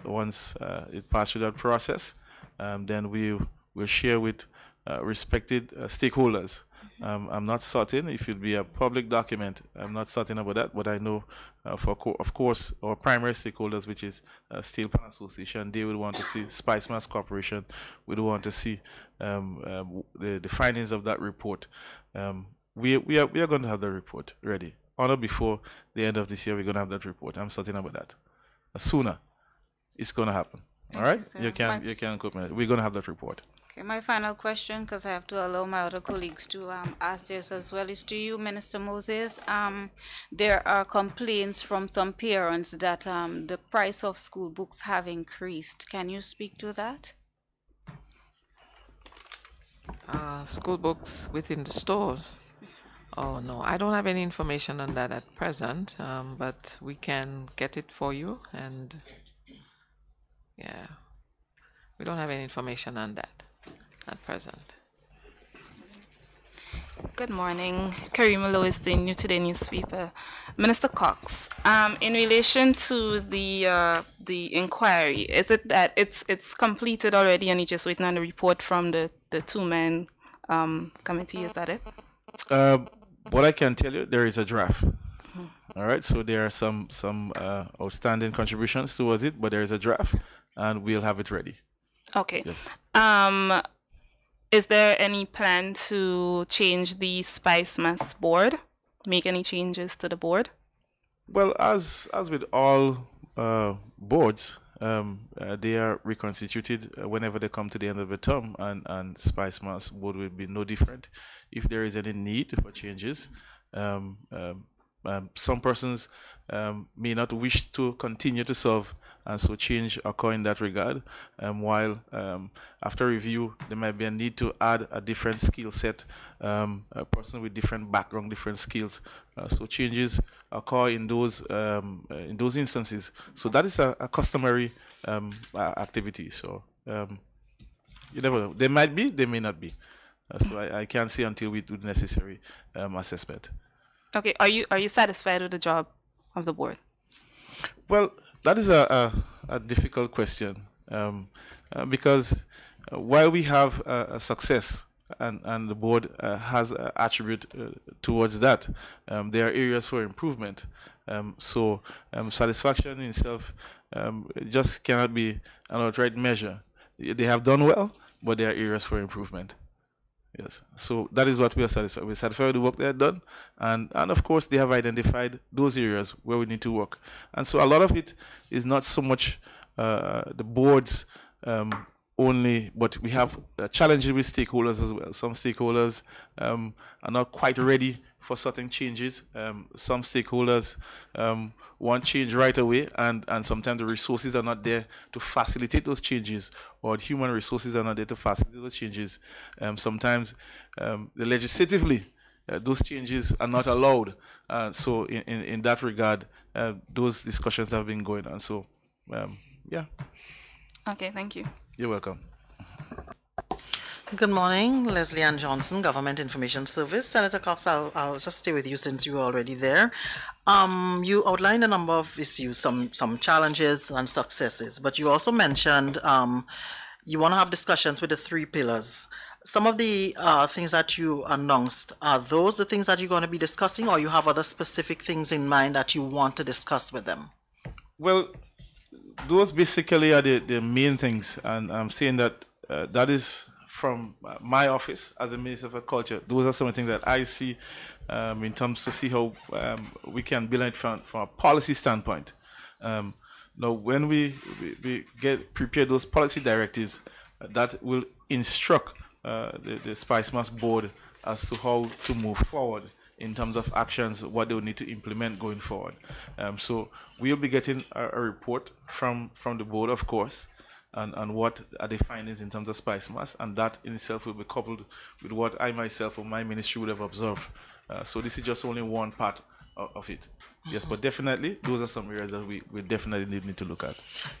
it passed through that process, then we will share with respected stakeholders. I'm not certain if it'll be a public document. I'm not certain about that, but I know, of course, our primary stakeholders, which is Steel Pan Association, they would want to see Spice Mass Corporation. We do want to see the findings of that report. We are going to have the report ready. On or before the end of this year, we're going to have that report. I'm certain about that. Sooner, it's going to happen. All right, you can quote me. We're going to have that report. Okay, my final question, because I have to allow my other colleagues to ask this as well, is to you, Minister Moses. There are complaints from some parents that the price of school books have increased. Can you speak to that? School books within the stores? Oh, no, I don't have any information on that at present, but we can get it for you, and yeah, we don't have any information on that at present. Good morning, Karima Lois, the New Today newspaper. Minister Cox, in relation to the inquiry, is it that it's completed already and you're just waiting on the report from the two-man committee? Is that it? What I can tell you, there is a draft. All right, so there are some outstanding contributions towards it, but there is a draft, and we'll have it ready. Okay. Yes. Is there any plan to change the Spice Mass board? Make any changes to the board? Well, as with all boards, they are reconstituted whenever they come to the end of the term, and Spice Mass board will be no different. If there is any need for changes, some persons may not wish to continue to serve, and so change occur in that regard. While after review, there might be a need to add a different skill set, a person with different background, different skills. So changes occur in those instances. So that is a customary activity. So you never know. They might be, they may not be. So I can't say until we do the necessary assessment. Okay. Are you satisfied with the job of the board? Well, that is a difficult question because while we have a success and the board has an attribute towards that, there are areas for improvement. So satisfaction in itself just cannot be an outright measure. They have done well, but there are areas for improvement. Yes, so that is what we are satisfied. We're satisfied with the work they have done, and of course they have identified those areas where we need to work. And so a lot of it is not so much the boards only, but we have challenges with stakeholders as well. Some stakeholders are not quite ready for certain changes. Some stakeholders want change right away, and sometimes the resources are not there to facilitate those changes, or the human resources are not there to facilitate those changes. Sometimes legislatively, those changes are not allowed. So in that regard, those discussions have been going on. So, yeah. Okay, thank you. You're welcome. Good morning, Leslie Ann Johnson, Government Information Service. Senator Cox, I'll just stay with you since you're already there. You outlined a number of issues, some challenges and successes, but you also mentioned you want to have discussions with the 3 pillars. Some of the things that you announced, are those the things that you're going to be discussing, or you have other specific things in mind that you want to discuss with them? Well, those basically are the main things, and I'm saying that that is from my office as a Minister for Culture. Those are some of the things that I see in terms to see how we can build it from a policy standpoint. Now, when we prepare those policy directives, that will instruct the Spice Mass board as to how to move forward in terms of actions, what they will need to implement going forward. So we'll be getting a report from the board, of course, and what are the findings in terms of Spice Mass, and that in itself will be coupled with what I myself or my ministry would have observed. So this is just only one part of it. Yes, but definitely those are some areas that we definitely need to look at.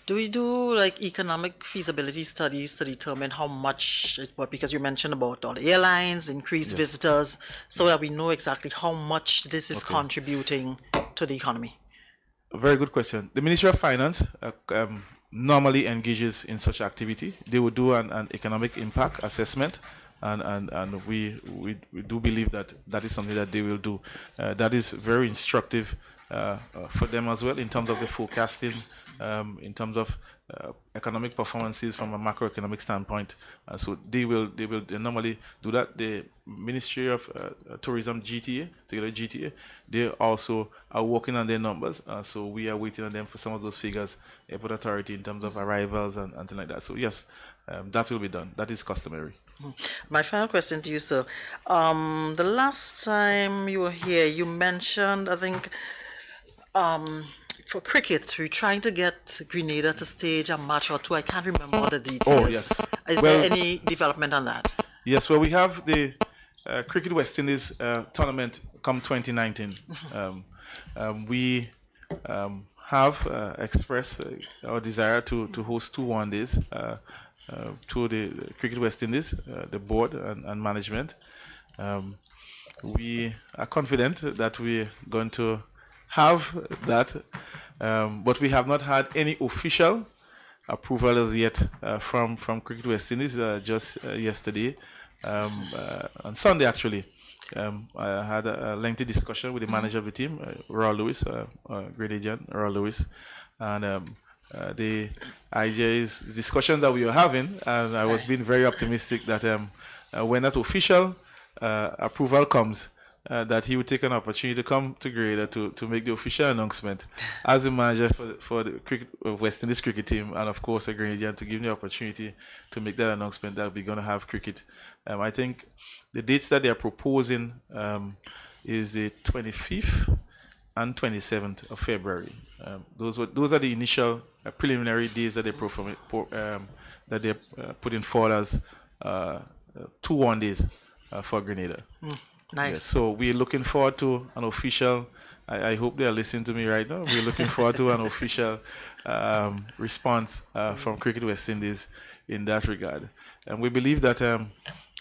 Do we do like economic feasibility studies to determine how much is what, because you mentioned about all the airlines, increased visitors, so that we know exactly how much this is contributing to the economy? A very good question. The Ministry of Finance normally engages in such activity. They would do an economic impact assessment and we do believe that that is something that they will do. That is very instructive for them as well in terms of the forecasting, in terms of economic performances from a macroeconomic standpoint. So they normally do that. The Ministry of Tourism GTA, together GTA, they also are working on their numbers. So we are waiting on them for some of those figures, Airport Authority, in terms of arrivals and things like that. So yes, that will be done. That is customary. My final question to you, sir. The last time you were here, you mentioned, I think, for cricket, we're trying to get Grenada to stage a match or two. I can't remember the details. Oh, yes. Is there any development on that? Yes, well, we have the Cricket West Indies tournament come 2019. We have expressed our desire to host 2 one-days to the Cricket West Indies, the board and management. We are confident that we're going to have that, but we have not had any official approval as yet from Cricket West Indies. Just yesterday, on Sunday actually, I had a lengthy discussion with the manager of the team, Royal Lewis, great agent Royal Lewis, and the IJ's discussion that we were having, and I was being very optimistic that when that official approval comes, that he would take an opportunity to come to Grenada to make the official announcement as the manager for the West Indies cricket team, and of course a Grenadian, to give me the opportunity to make that announcement that we're going to have cricket. I think the dates that they are proposing is the 25th and 27th of February. Those are the initial preliminary days that they putting forward as 2 one-days for Grenada. Nice. Yes, so we're looking forward to an official. I hope they are listening to me right now. We're looking forward to an official response from Cricket West Indies in that regard, and we believe that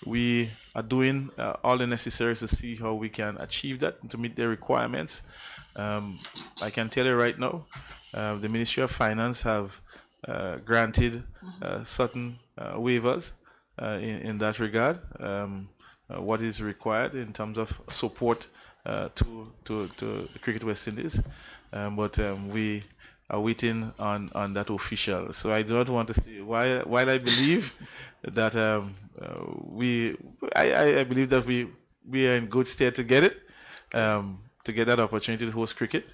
we are doing all the necessary to see how we can achieve that and to meet their requirements. I can tell you right now, the Ministry of Finance have granted certain waivers in that regard. What is required in terms of support to the Cricket West Indies, but we are waiting on that official. So I do not want to say while I believe that I believe that we are in good state to get it, to get that opportunity to host cricket.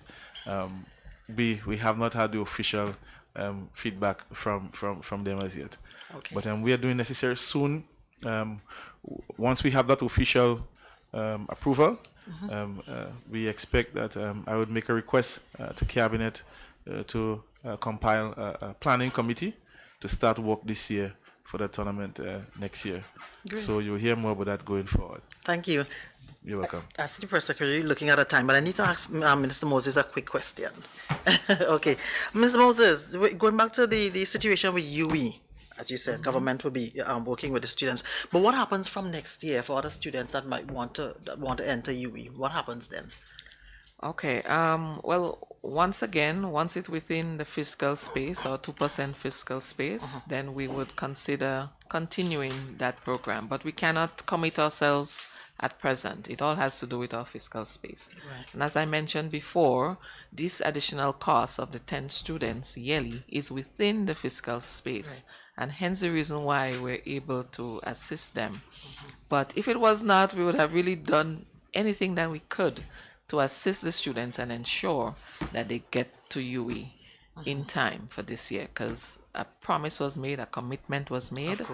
We have not had the official feedback from them as yet. Okay. But we are doing necessary soon. Once we have that official approval, we expect that I would make a request to Cabinet to compile a planning committee to start work this year for the tournament next year. Great. So you'll hear more about that going forward. Thank you. You're welcome. I see the press secretary looking at a time, but I need to ask Minister Moses a quick question. Okay. Mr. Moses, going back to the situation with UE, as you said, government will be working with the students. But what happens from next year for other students that might want to enter UE? What happens then? Okay. Well, once it's within the fiscal space or 2% fiscal space, then we would consider continuing that program. But we cannot commit ourselves at present. It all has to do with our fiscal space. Right. And as I mentioned before, this additional cost of the 10 students yearly is within the fiscal space. Right. And hence the reason why we're able to assist them. But if it was not, we would have really done anything that we could to assist the students and ensure that they get to UE in time for this year, because a promise was made, a commitment was made,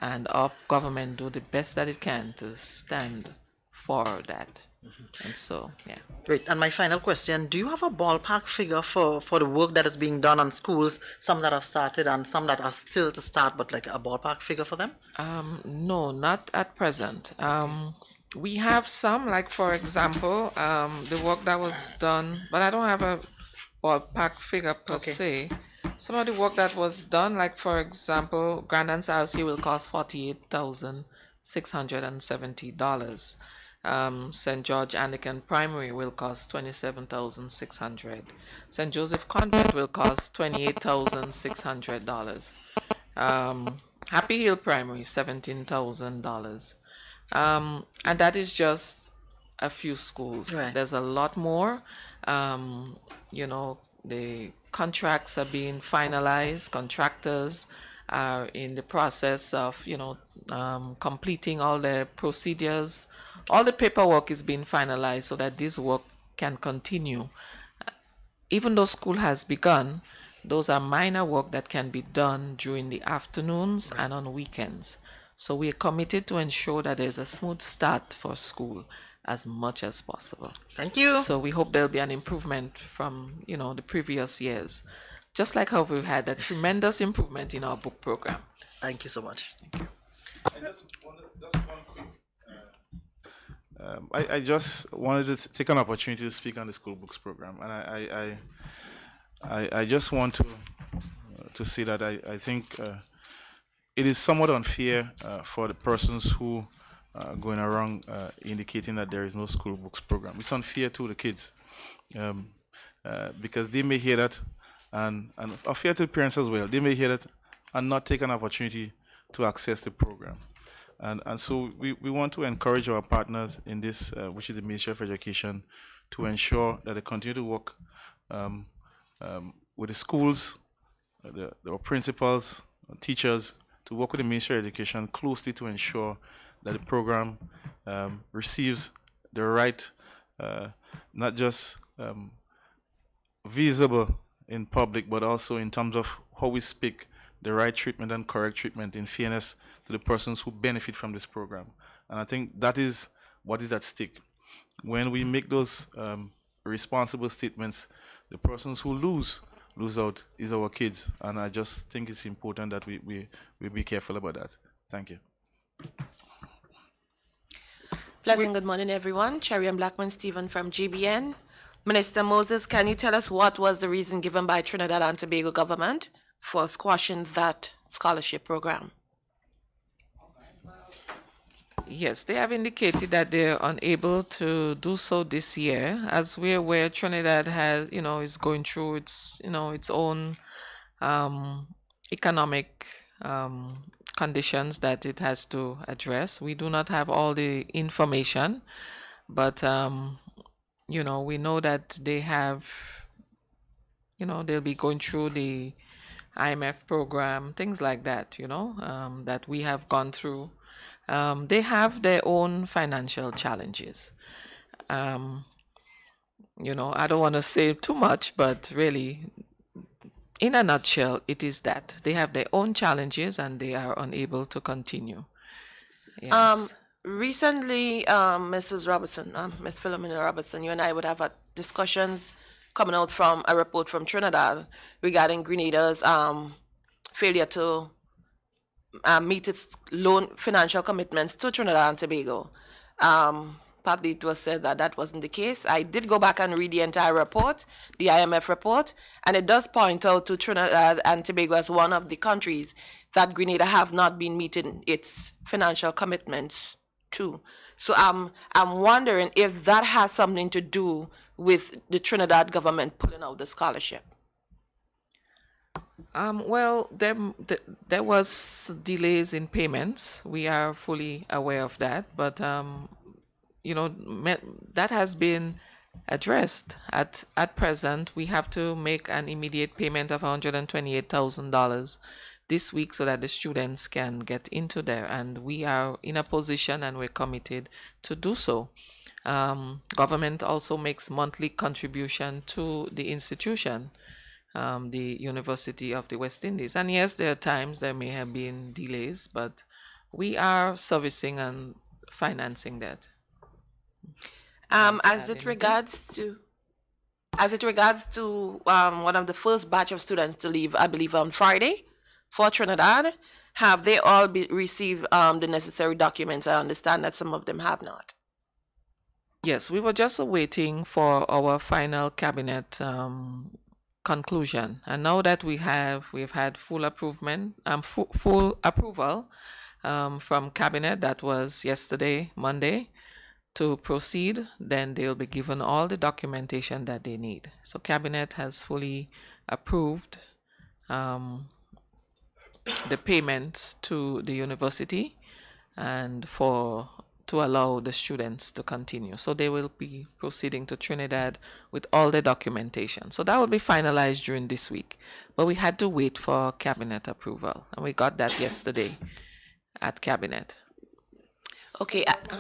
and our government do the best that it can to stand for that. And so, yeah. Great. And my final question, do you have a ballpark figure for the work that is being done on schools, some that have started and some that are still to start, but like a ballpark figure for them? No, not at present. We have some, like for example, the work that was done, but I don't have a ballpark figure per se. Some of the work that was done, like for example, Grand and South will cost $48,670. St. George Anglican Primary will cost $27,600. St. Joseph Convent will cost $28,600. Happy Hill Primary, $17,000. And that is just a few schools. Right. There's a lot more. You know, the contracts are being finalized. Contractors are in the process of, completing all the procedures. All the paperwork is being finalized so that this work can continue. Even though school has begun, those are minor work that can be done during the afternoons and on weekends. So we are committed to ensure that there's a smooth start for school as much as possible. Thank you. So we hope there'll be an improvement from, the previous years. Just like how we've had a tremendous improvement in our book program. Thank you so much. Just one quick. I just wanted to take an opportunity to speak on the school books program, and I just want to say that I think it is somewhat unfair for the persons who are going around indicating that there is no school books program. It's unfair to the kids because they may hear that, and unfair to the parents as well. They may hear that and not take an opportunity to access the program. And so we want to encourage our partners in this, which is the Ministry of Education, to ensure that they continue to work with the schools, the principals, teachers, to work with the Ministry of Education closely to ensure that the program receives the right, not just visible in public, but also in terms of how we speak, the right treatment and correct treatment in fairness to the persons who benefit from this program. And I think that is what is at stake. When we make those responsible statements, the persons who lose out is our kids. And I just think it's important that we be careful about that. Thank you. Pleasant good morning, everyone. Cherry and Blackman Stephen from GBN. Minister Moses, can you tell us what was the reason given by Trinidad and Tobago government for squashing that scholarship program? Yes, they have indicated that they're unable to do so this year, as we're aware Trinidad has, is going through its, its own economic conditions that it has to address. We do not have all the information, but we know that they have, they'll be going through the IMF program, things like that, that we have gone through. They have their own financial challenges. I don't want to say too much, but really, in a nutshell, it is that they have their own challenges and they are unable to continue. Yes. Recently, Mrs. Robertson, Ms. Philomena Robertson, you and I would have discussions coming out from a report from Trinidad regarding Grenada's failure to meet its loan financial commitments to Trinidad and Tobago. Partly it was said that that wasn't the case. I did go back and read the entire report, the IMF report, and it does point out to Trinidad and Tobago as one of the countries that Grenada have not been meeting its financial commitments to. So I'm wondering if that has something to do with the Trinidad government pulling out the scholarship. Well, there was delays in payments. We are fully aware of that, but that has been addressed. At present, we have to make an immediate payment of $128,000 this week so that the students can get into there, and we are in a position and we're committed to do so. Government also makes monthly contribution to the institution, the University of the West Indies. And yes, there are times there may have been delays, but we are servicing and financing that. As it regards to one of the first batch of students to leave, I believe on Friday for Trinidad, have they all received the necessary documents? I understand that some of them have not. Yes, we were just waiting for our final cabinet conclusion, and now that we've had full approval from cabinet. That was yesterday, Monday, to proceed. Then they'll be given all the documentation that they need. So cabinet has fully approved the payments to the university and to allow the students to continue. So they will be proceeding to Trinidad with all the documentation. So that will be finalized during this week. But we had to wait for cabinet approval, and we got that yesterday at cabinet. Okay. One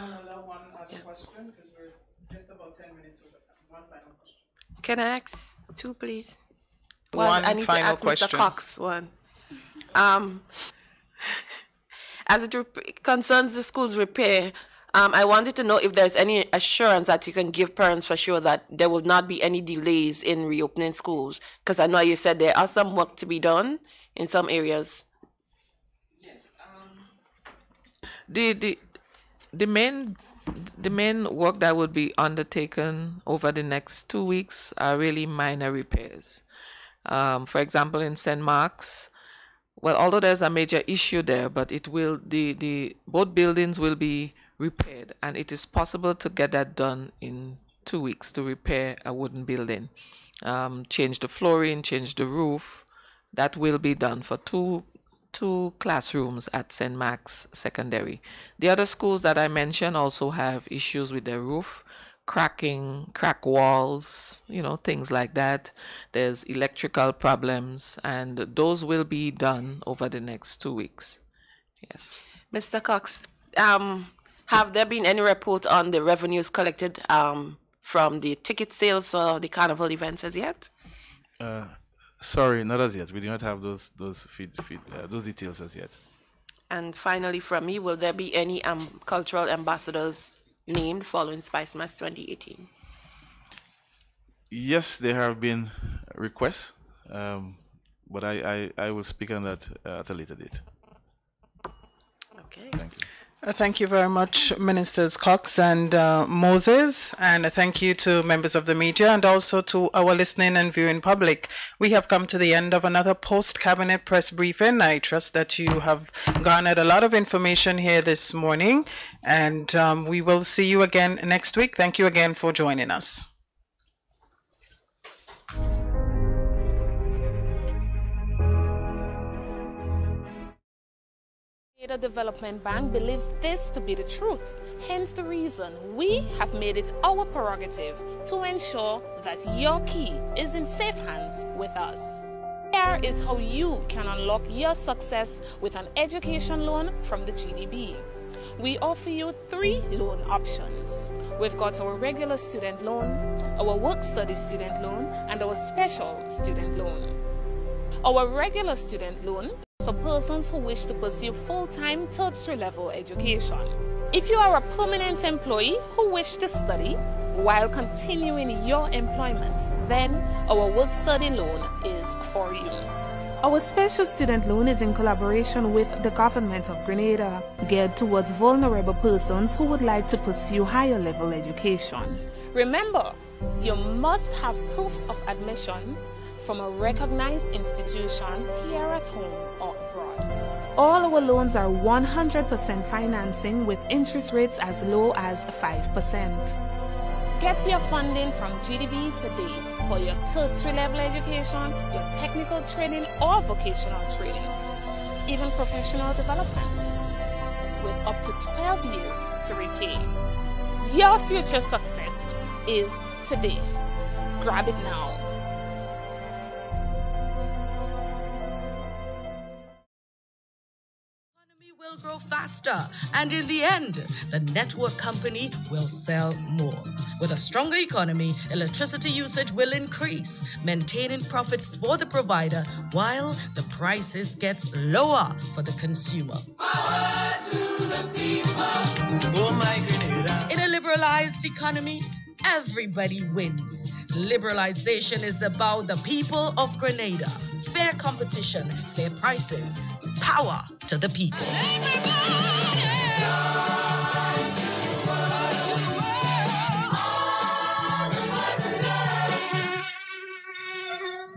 other question, because we're just about 10 minutes over time. One final question. Can I ask two, please? One I need final to ask question. Mr. Cox one. As it concerns the school's repair, I wanted to know if there's any assurance that you can give parents for sure that there will not be any delays in reopening schools, because I know you said there are some work to be done in some areas. Yes. The main work that will be undertaken over the next 2 weeks are really minor repairs. For example, in St. Mark's, well, although there's a major issue there, but it will both buildings will be repaired, and it is possible to get that done in 2 weeks to repair a wooden building. Change the flooring, change the roof. That will be done for two classrooms at St. Mark's Secondary. The other schools that I mentioned also have issues with their roof, crack walls, things like that. There's electrical problems, and those will be done over the next 2 weeks. Yes. Mr. Cox, have there been any report on the revenues collected from the ticket sales or the carnival events as yet? Sorry, not as yet. We do not have those details as yet. And finally, from me, will there be any cultural ambassadors named following Spice Mass 2018? Yes, there have been requests, but I will speak on that at a later date. Okay. Thank you. Thank you very much, Ministers Cox and Moses, and thank you to members of the media and also to our listening and viewing public. We have come to the end of another post-cabinet press briefing. I trust that you have garnered a lot of information here this morning, and we will see you again next week. Thank you again for joining us. The Development Bank believes this to be the truth. Hence the reason we have made it our prerogative to ensure that your key is in safe hands with us. Here is how you can unlock your success with an education loan from the GDB. We offer you 3 loan options. We've got our regular student loan, our work-study student loan, and our special student loan. Our regular student loan for persons who wish to pursue full-time tertiary level education. If you are a permanent employee who wish to study while continuing your employment, then our work-study loan is for you. Our special student loan is in collaboration with the government of Grenada, geared towards vulnerable persons who would like to pursue higher level education. Remember, you must have proof of admission from a recognized institution here at home or abroad. All our loans are 100% financing with interest rates as low as 5%. Get your funding from GDB today for your tertiary level education, your technical training or vocational training, even professional development, with up to 12 years to repay. Your future success is today. Grab it now. Will grow faster, and in the end, the network company will sell more. With a stronger economy, electricity usage will increase, maintaining profits for the provider while the prices gets lower for the consumer. Power to the people. Oh my Grenada. In a liberalized economy, everybody wins. Liberalization is about the people of Grenada. Fair competition, fair prices, power to the people.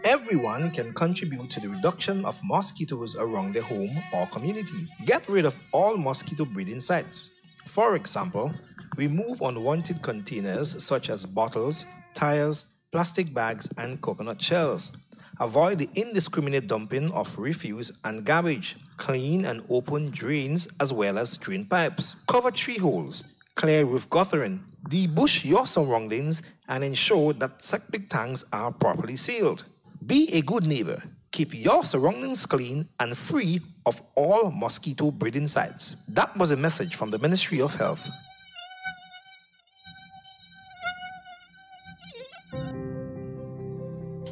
Everyone can contribute to the reduction of mosquitoes around their home or community. Get rid of all mosquito breeding sites. For example, remove unwanted containers such as bottles, tires, plastic bags, and coconut shells. Avoid the indiscriminate dumping of refuse and garbage. Clean and open drains as well as drain pipes. Cover tree holes. Clear roof guttering. Debush your surroundings and ensure that septic tanks are properly sealed. Be a good neighbor. Keep your surroundings clean and free of all mosquito breeding sites. That was a message from the Ministry of Health.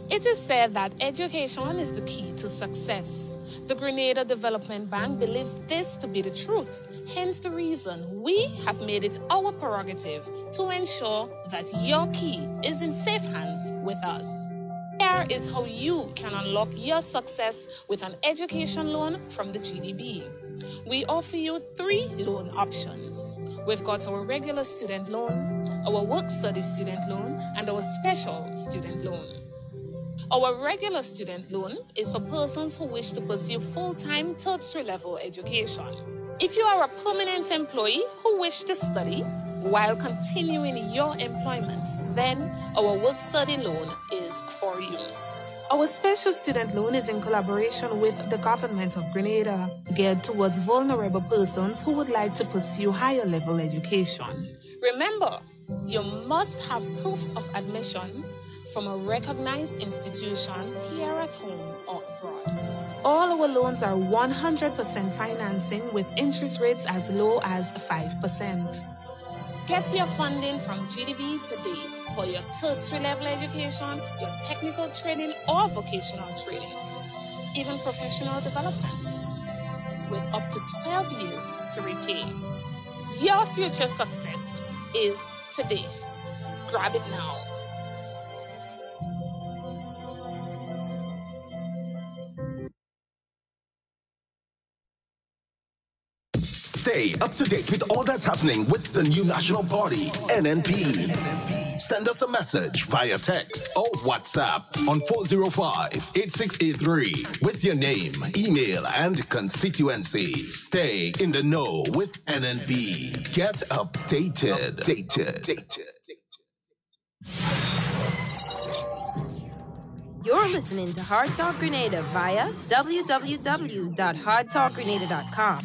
It is said that education is the key to success. The Grenada Development Bank believes this to be the truth. Hence the reason we have made it our prerogative to ensure that your key is in safe hands with us. Here is how you can unlock your success with an education loan from the GDB. We offer you 3 loan options. We've got our regular student loan, our work-study student loan, and our special student loan. Our regular student loan is for persons who wish to pursue full-time tertiary level education. If you are a permanent employee who wish to study while continuing your employment, then our work-study loan is for you. Our special student loan is in collaboration with the government of Grenada, geared towards vulnerable persons who would like to pursue higher level education. Remember, you must have proof of admission from a recognized institution here at home or abroad. All our loans are 100% financing with interest rates as low as 5%. Get your funding from GDB today for your tertiary level education, your technical training or vocational training, even professional development, with up to 12 years to repay. Your future success is today. Grab it now. Stay up to date with all that's happening with the new national party, NNP. Send us a message via text or WhatsApp on 405-8683 with your name, email, and constituency. Stay in the know with NNP. Get updated. You're listening to Hard Talk Grenada via www.hardtalkgrenada.com.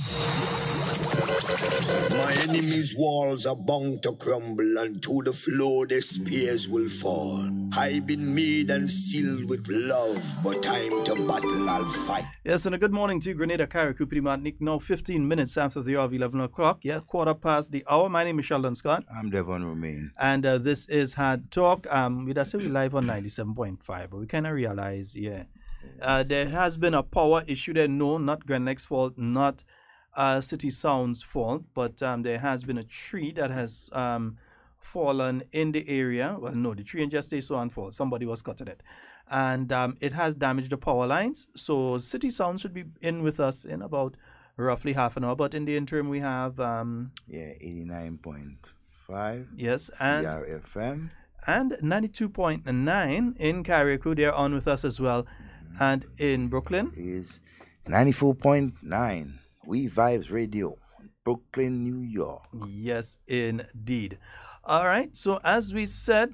My enemies' walls are bound to crumble, and to the floor their spears will fall. I've been made and sealed with love, but time to battle I'll fight. Yes, and a good morning to you, Grenada, Carriacou, Piedmont, now 15 minutes after the hour of 11 o'clock. Yeah, quarter past the hour. My name is Sheldon Scott. I'm Devon Romain. And this is Hard Talk. We'd say we're live on 97.5, but we kind of realize, there has been a power issue there. No, not Grenada's fault, not City Sound's fault, but there has been a tree that has fallen in the area. Well, no, the tree in just so on fault. Somebody was cutting it. And it has damaged the power lines. So City Sound should be in with us in about roughly half an hour. But in the interim, we have... 89.5. Yes, and... CRFM. And 92.9 in Carriacou. They're on with us as well. And in Brooklyn? Is 94.9. We Vibes Radio, Brooklyn, New York. Yes, indeed. All right. So as we said,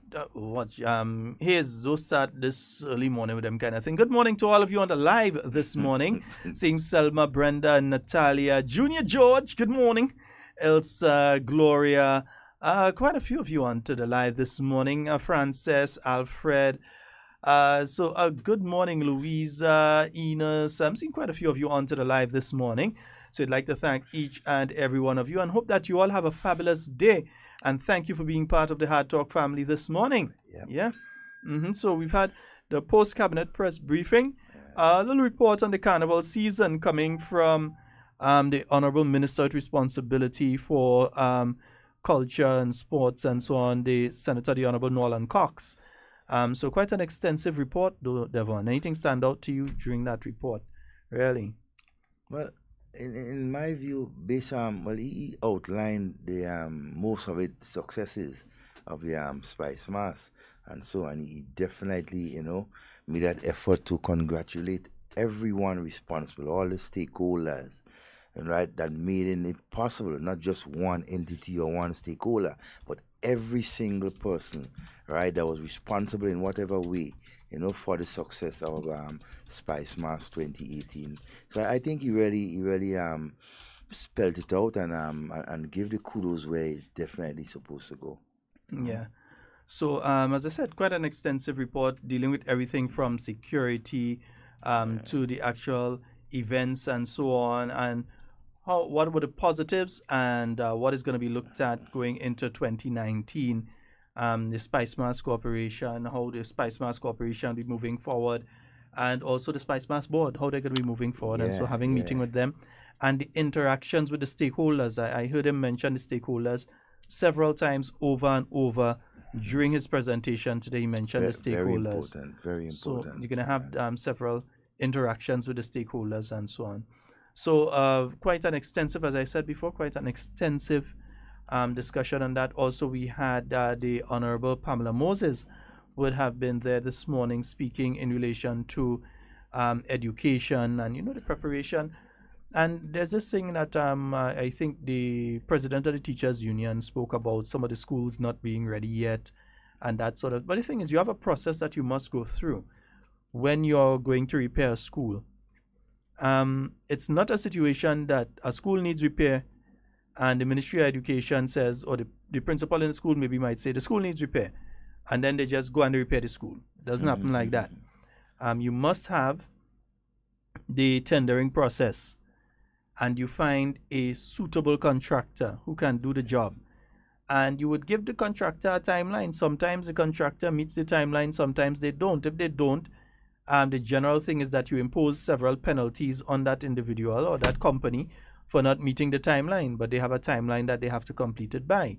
here's those start this early morning with them kind of thing. Good morning to all of you on the live this morning. Seeing Selma, Brenda, and Natalia, Junior George. Good morning, Elsa, Gloria. Quite a few of you on to the live this morning. Frances, Alfred. Good morning, Louisa, Enos. I'm seeing quite a few of you on to the live this morning. So I'd like to thank each and every one of you and hope that you all have a fabulous day. And thank you for being part of the Hard Talk family this morning. Yep. Yeah. So we've had the post-cabinet press briefing, a little report on the carnival season coming from the Honorable Minister with responsibility for culture and sports and so on, the Senator, the Honorable Norland Cox. So quite an extensive report, though, Devon. Anything stand out to you during that report, really? Well, in my view, based on, he outlined the most of it successes of the Spice Mass and so on. He definitely, made that effort to congratulate everyone responsible, all the stakeholders, and right, that made it possible, not just one entity or one stakeholder, but every single person, right, that was responsible in whatever way for the success of Spice Mass 2018. So I think he really spelled it out and give the kudos where it's definitely supposed to go. Yeah. So, as I said, quite an extensive report dealing with everything from security to the actual events and so on, and what were the positives and what is going to be looked at going into 2019. The Spice Mass Corporation, how the Spice Mass Corporation will be moving forward, and also the Spice Mass Board, how they're going to be moving forward, and so having meeting with them, and the interactions with the stakeholders. I heard him mention the stakeholders several times over and over during his presentation today. He mentioned the stakeholders. Very important. So you're going to have several interactions with the stakeholders and so on. So quite an extensive, as I said before, quite an extensive discussion on that. Also, we had the Honorable Pamela Moses would have been there this morning speaking in relation to education and, the preparation. And there's this thing that I think the president of the Teachers Union spoke about, some of the schools not being ready yet and that sort of. But the thing is, you have a process that you must go through when you're going to repair a school. It's not a situation that a school needs repair and the Ministry of Education says, or the principal in the school maybe might say, the school needs repair, and then they just go and repair the school. It doesn't happen like that. You must have the tendering process, and you find a suitable contractor who can do the job. And you would give the contractor a timeline. Sometimes the contractor meets the timeline, sometimes they don't. If they don't, the general thing is that you impose several penalties on that individual or that company for not meeting the timeline, but they have a timeline that they have to complete it by.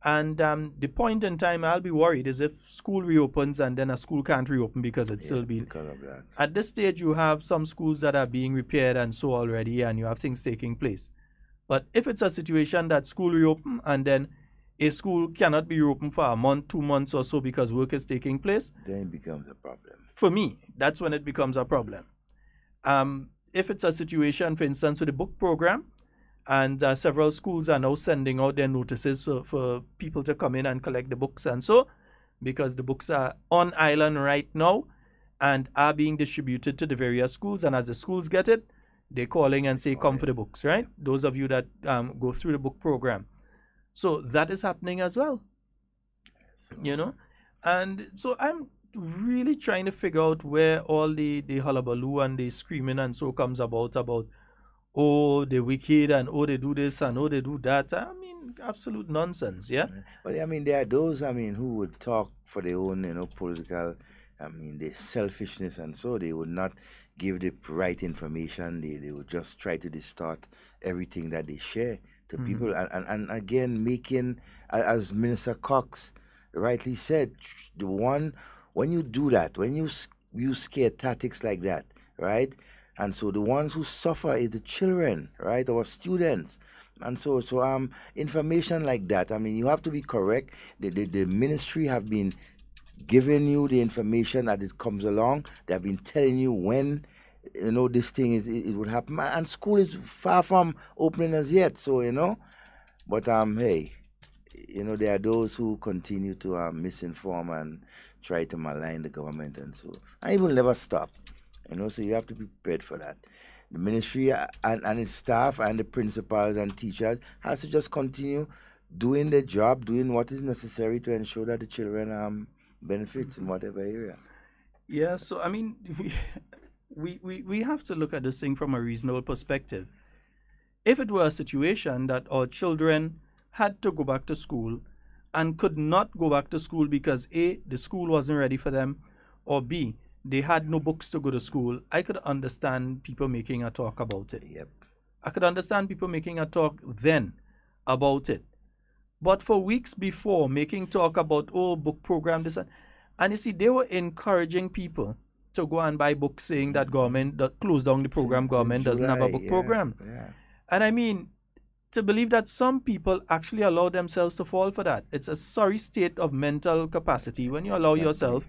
And the point in time I'll be worried is if school reopens and then a school can't reopen because it's still being... Because of that. At this stage, you have some schools that are being repaired and so already, and you have things taking place. But if it's a situation that school reopen and then a school cannot be reopened for a month, 2 months or so because work is taking place, then it becomes a problem. For me, that's when it becomes a problem. If it's a situation, for instance, with the book program, and several schools are now sending out their notices for people to come in and collect the books and so, because the books are on island right now and are being distributed to the various schools, and as the schools get it, they're calling and say, come for the books, right? Those of you that go through the book program. So that is happening as well, And so I'm really trying to figure out where all the hullabaloo and the screaming and so comes about, oh, they're wicked, and oh, they do this, and oh, they do that. I mean, absolute nonsense, yeah? Well, I mean, there are those, who would talk for their own, political, the selfishness, and so they would not give the right information. They would just try to distort everything that they share to people. And again, making, as Minister Cox rightly said, when you do that, when you use scare tactics like that, right? And so the ones who suffer is the children, right? Our students. And so information like that, you have to be correct. The ministry have been giving you the information that it comes along. They have been telling you when, this thing it would happen. And school is far from opening as yet. So, but hey, there are those who continue to misinform and try to malign the government, and so I will never stop. So you have to be prepared for that. The ministry and its staff and the principals and teachers has to just continue doing their job, doing what is necessary to ensure that the children benefits in whatever area. Yeah, so we have to look at this thing from a reasonable perspective. If it were a situation that our children had to go back to school and could not go back to school because A, the school wasn't ready for them, or B, they had no books to go to school, I could understand people making a talk about it. Yep. I could understand people making a talk then about it. But for weeks before, making talk about, book program, this, and you see, they were encouraging people to go and buy books, saying that government that closed down the program, government doesn't have a book program. Yeah. And to believe that some people actually allow themselves to fall for that. It's a sorry state of mental capacity when you allow yourself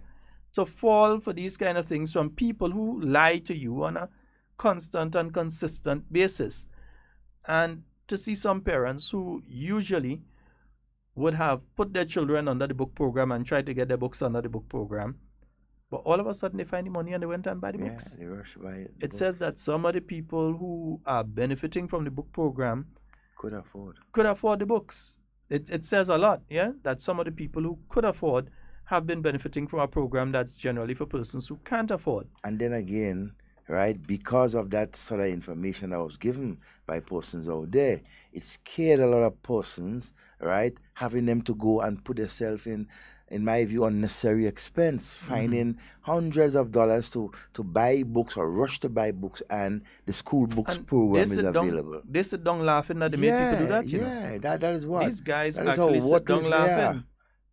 to fall for these kind of things from people who lie to you on a constant and consistent basis. And to see some parents who usually would have put their children under the book program and tried to get their books under the book program, But all of a sudden they find the money and they went and buy the books. They rush buy it. It says that some of the people who are benefiting from the book program could afford the books. It says a lot, yeah, that some of the people who could afford have been benefiting from a program that's generally for persons who can't afford. And then again, right, because of that sort of information that was given by persons out there, it scared a lot of persons, right, having them to go and put themselves in my view, unnecessary expense, finding hundreds of dollars to buy books or rush to buy books, and the school books program is available. They sit down laughing that they make people do that, you know? that is what. These guys that actually sit down laughing.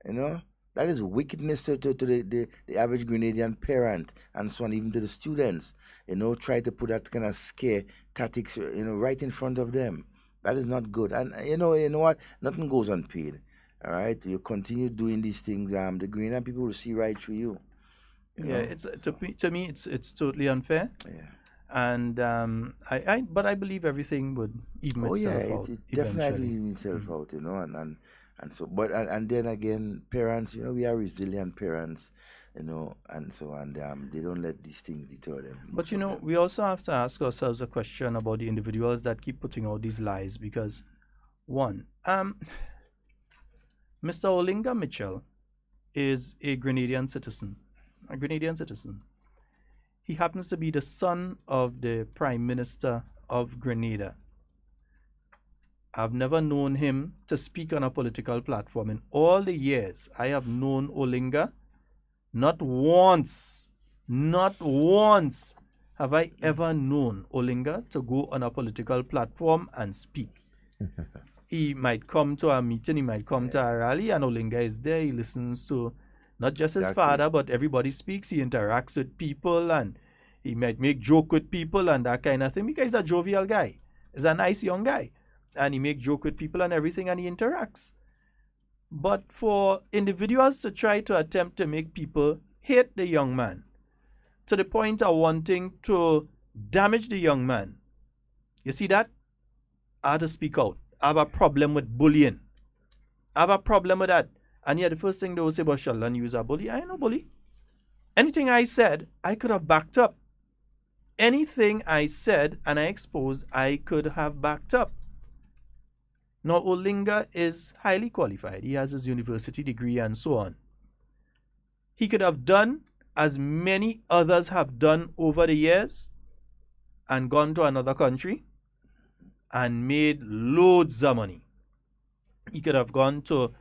You know? That is wickedness to the average Grenadian parent and so on, even to the students. You know, try to put that kind of scare tactics, you know, right in front of them. That is not good. And you know what? Nothing goes unpaid. All right, you continue doing these things. The Grenadian people will see right through you. It's to me, it's totally unfair. Yeah. And but I believe everything would even itself out. It definitely even itself out, you know, and so, but and then again, parents, you know, we are resilient parents, you know, and so on. They don't let these things deter them. But you know, we also have to ask ourselves a question about the individuals that keep putting out these lies, because one, Mr. Olinga Mitchell is a Grenadian citizen. He happens to be the son of the Prime Minister of Grenada. I've never known him to speak on a political platform. In all the years I have known Olinga, not once have I ever known Olinga to go on a political platform and speak. He might come to a meeting, he might come to a rally, and Olinga is there. He listens to not just his father, but everybody speaks. He interacts with people, and he might make joke with people and that kind of thing, because he's a jovial guy. He's a nice young guy. And he makes joke with people and everything, and he interacts. But for individuals to try to attempt to make people hate the young man, to the point of wanting to damage the young man, you see that? I had to speak out. I have a problem with bullying. I have a problem with that. And yet the first thing they will say about Sheldon, you is a bully. I ain't no bully. Anything I said, I could have backed up. Anything I said and I exposed, I could have backed up. Now, Olinga is highly qualified. He has his university degree and so on. He could have done as many others have done over the years and gone to another country and made loads of money. He could have gone to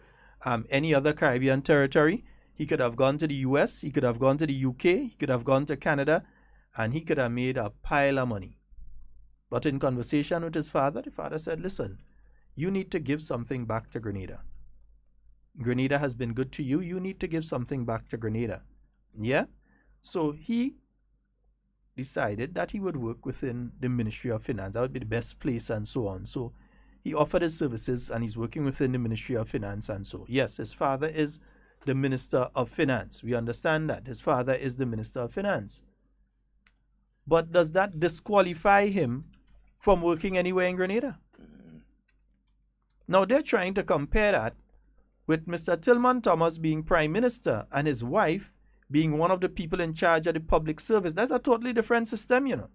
any other Caribbean territory. He could have gone to the US. He could have gone to the UK. He could have gone to Canada. And he could have made a pile of money. But in conversation with his father, the father said, listen, you need to give something back to Grenada. Grenada has been good to you. You need to give something back to Grenada. Yeah? So he decided that he would work within the Ministry of Finance. That would be the best place and so on. So he offered his services and he's working within the Ministry of Finance and so. Yes, his father is the Minister of Finance. We understand that. His father is the Minister of Finance. But does that disqualify him from working anywhere in Grenada? Now they're trying to compare that with Mr. Tillman Thomas being Prime Minister and his wife being one of the people in charge of the public service. That's a totally different system, you know.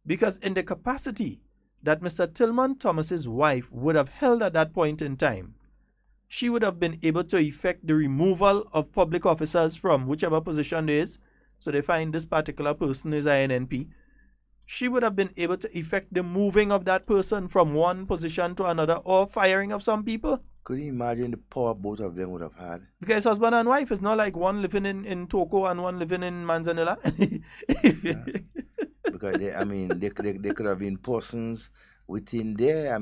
Because in the capacity that Mr. Tillman Thomas's wife would have held at that point in time, she would have been able to effect the removal of public officers from whichever position it is. So they find this particular person is INNP. She would have been able to effect the moving of that person from one position to another, or firing of some people. Could you imagine the power both of them would have had? Because husband and wife is not like one living in Toko and one living in Manzanilla. Because they could have been persons within there,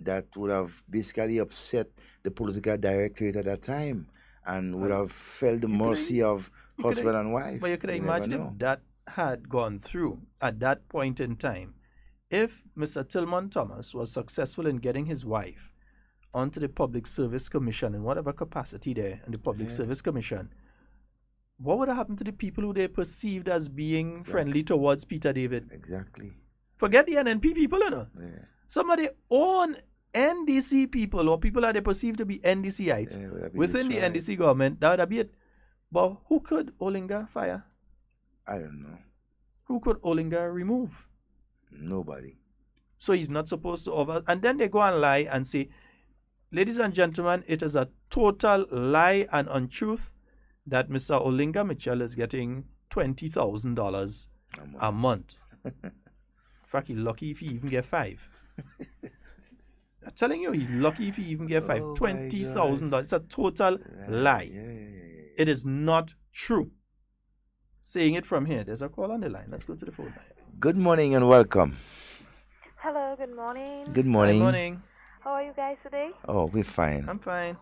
that would have basically upset the political directorate at that time and would have felt the mercy of husband and wife. But you could imagine if that had gone through at that point in time. If Mr. Tillman Thomas was successful in getting his wife onto the Public Service Commission in whatever capacity there in the Public Service Commission, what would have happened to the people who they perceived as being friendly towards Peter David? Exactly. Forget the NNP people, you know. Yeah. Some of their own NDC people or people that they perceive to be NDCites within the NDC government, that would be it. But who could Olinga fire? I don't know. Who could Olinga remove? Nobody. So he's not supposed to over. And then they go and lie and say, ladies and gentlemen, it is a total lie and untruth that Mr. Olinga Mitchell is getting $20,000 a month. In fact, he's lucky if he even get 5. I'm telling you, he's lucky if he even get 5. $20,000. It's a total lie. It is not true. Saying it from here. There's a call on the line. Let's go to the phone line. Good morning and welcome. Hello, good morning. Good morning. Good morning. How are you guys today? Oh, we're fine. I'm fine.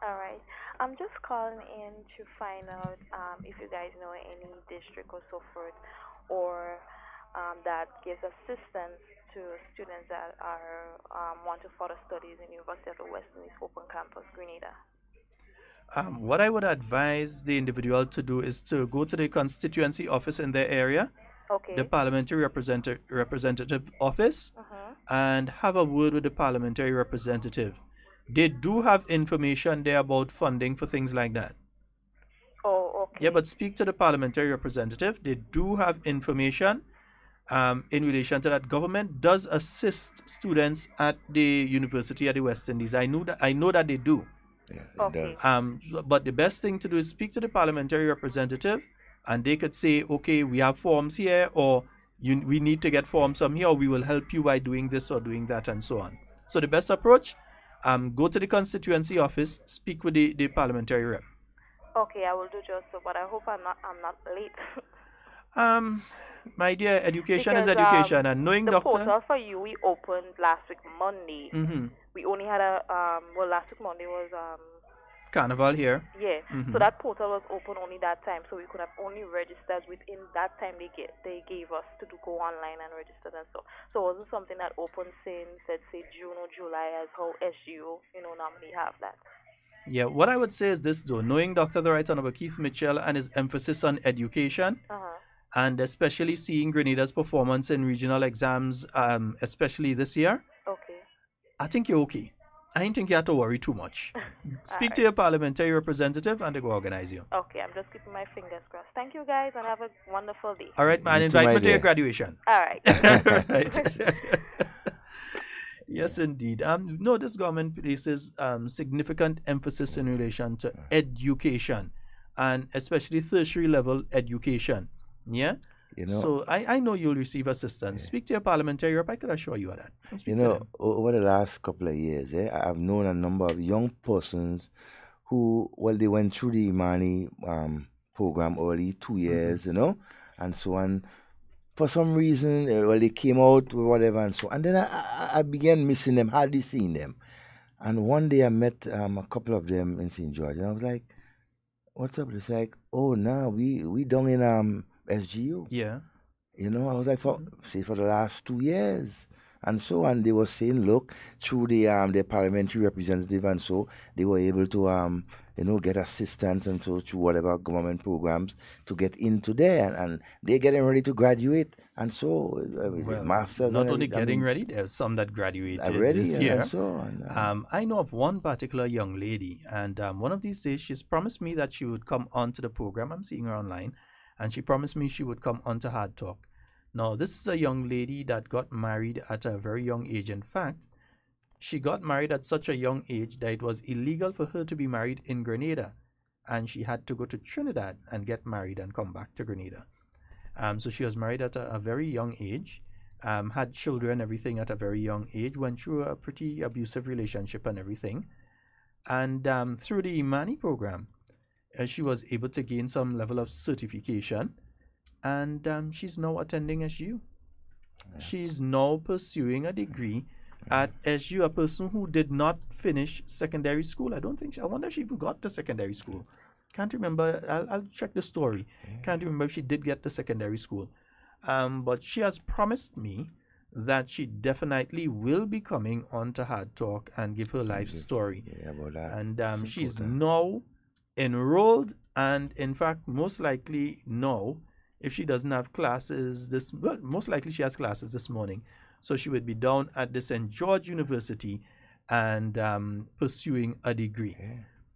All right. I'm just calling in to find out if you guys know any district or so forth, or that gives assistance to students that are want to further studies in University of the West Indies Open Campus, Grenada. What I would advise the individual to do is to go to the constituency office in their area, the parliamentary representative office, and have a word with the parliamentary representative. They do have information there about funding for things like that. Oh, okay. Yeah, but speak to the parliamentary representative. They do have information in relation to that. Government does assist students at the University of the West Indies. I know that they do. Yeah, it does. But the best thing to do is speak to the parliamentary representative, and they could say, okay, we have forms here, or we need to get forms from here, or we will help you by doing this or doing that, and so on. So the best approach, go to the constituency office, speak with the parliamentary rep. Okay, I will do just so, but I hope I'm not late. My dear, education is education, and knowing the doctor. portal for you we opened last week Monday. Mm-hmm. We only had a last week Monday was Carnival here. Yeah, so that portal was open only that time, so we could have only registered within that time they gave us to go online and register and so. So it wasn't something that opened since let's say June or July as how SGU normally have that. Yeah, what I would say is this though, knowing Dr. the Right Honorable Keith Mitchell and his emphasis on education, and especially seeing Grenada's performance in regional exams, especially this year, I think you're okay. I don't think you have to worry too much. Speak to your parliamentary representative and they go organize you. Okay, I'm just keeping my fingers crossed. Thank you guys and have a wonderful day. All right, man. Invite me to your graduation. All right. Right. Yes, indeed. No, this government places significant emphasis in relation to education, and especially tertiary level education. Yeah? So I know you'll receive assistance. Speak to your parliamentary rep. I can assure you of that. Over the last couple of years, I've known a number of young persons who, they went through the Imani program early, 2 years, and so on. For some reason, they came out or whatever and so on. And then I began missing them, hardly seeing them. And one day I met a couple of them in St. George, and I was like, what's up? It's like, oh, no, we down in SGU. Yeah. I was like, for the last 2 years. And so on, they were saying, look, through the parliamentary representative and so, they were able to, get assistance and so through whatever government programs to get into there. And they're getting ready to graduate. And so, masters. Not only getting ready, there's some that graduated this year. And so on. I know of one particular young lady, and one of these days she's promised me that she would come onto the program. I'm seeing her online. And she promised me she would come onto Hard Talk. Now, this is a young lady that got married at a very young age. In fact, she got married at such a young age that it was illegal for her to be married in Grenada. And she had to go to Trinidad and get married and come back to Grenada. So she was married at a very young age, had children, everything at a very young age, went through a pretty abusive relationship and everything. And through the Imani program, she was able to gain some level of certification, and she's now attending SU. Yeah. She's now pursuing a degree at SU, a person who did not finish secondary school. I wonder if she even got to secondary school. Can't remember. I'll check the story. Can't remember if she did get to secondary school. But she has promised me that she definitely will be coming on to Hard Talk and give her life story. Yeah, about that. And she's now enrolled, and in fact most likely now, if she doesn't have classes most likely she has classes this morning, so she would be down at the St. George University and pursuing a degree.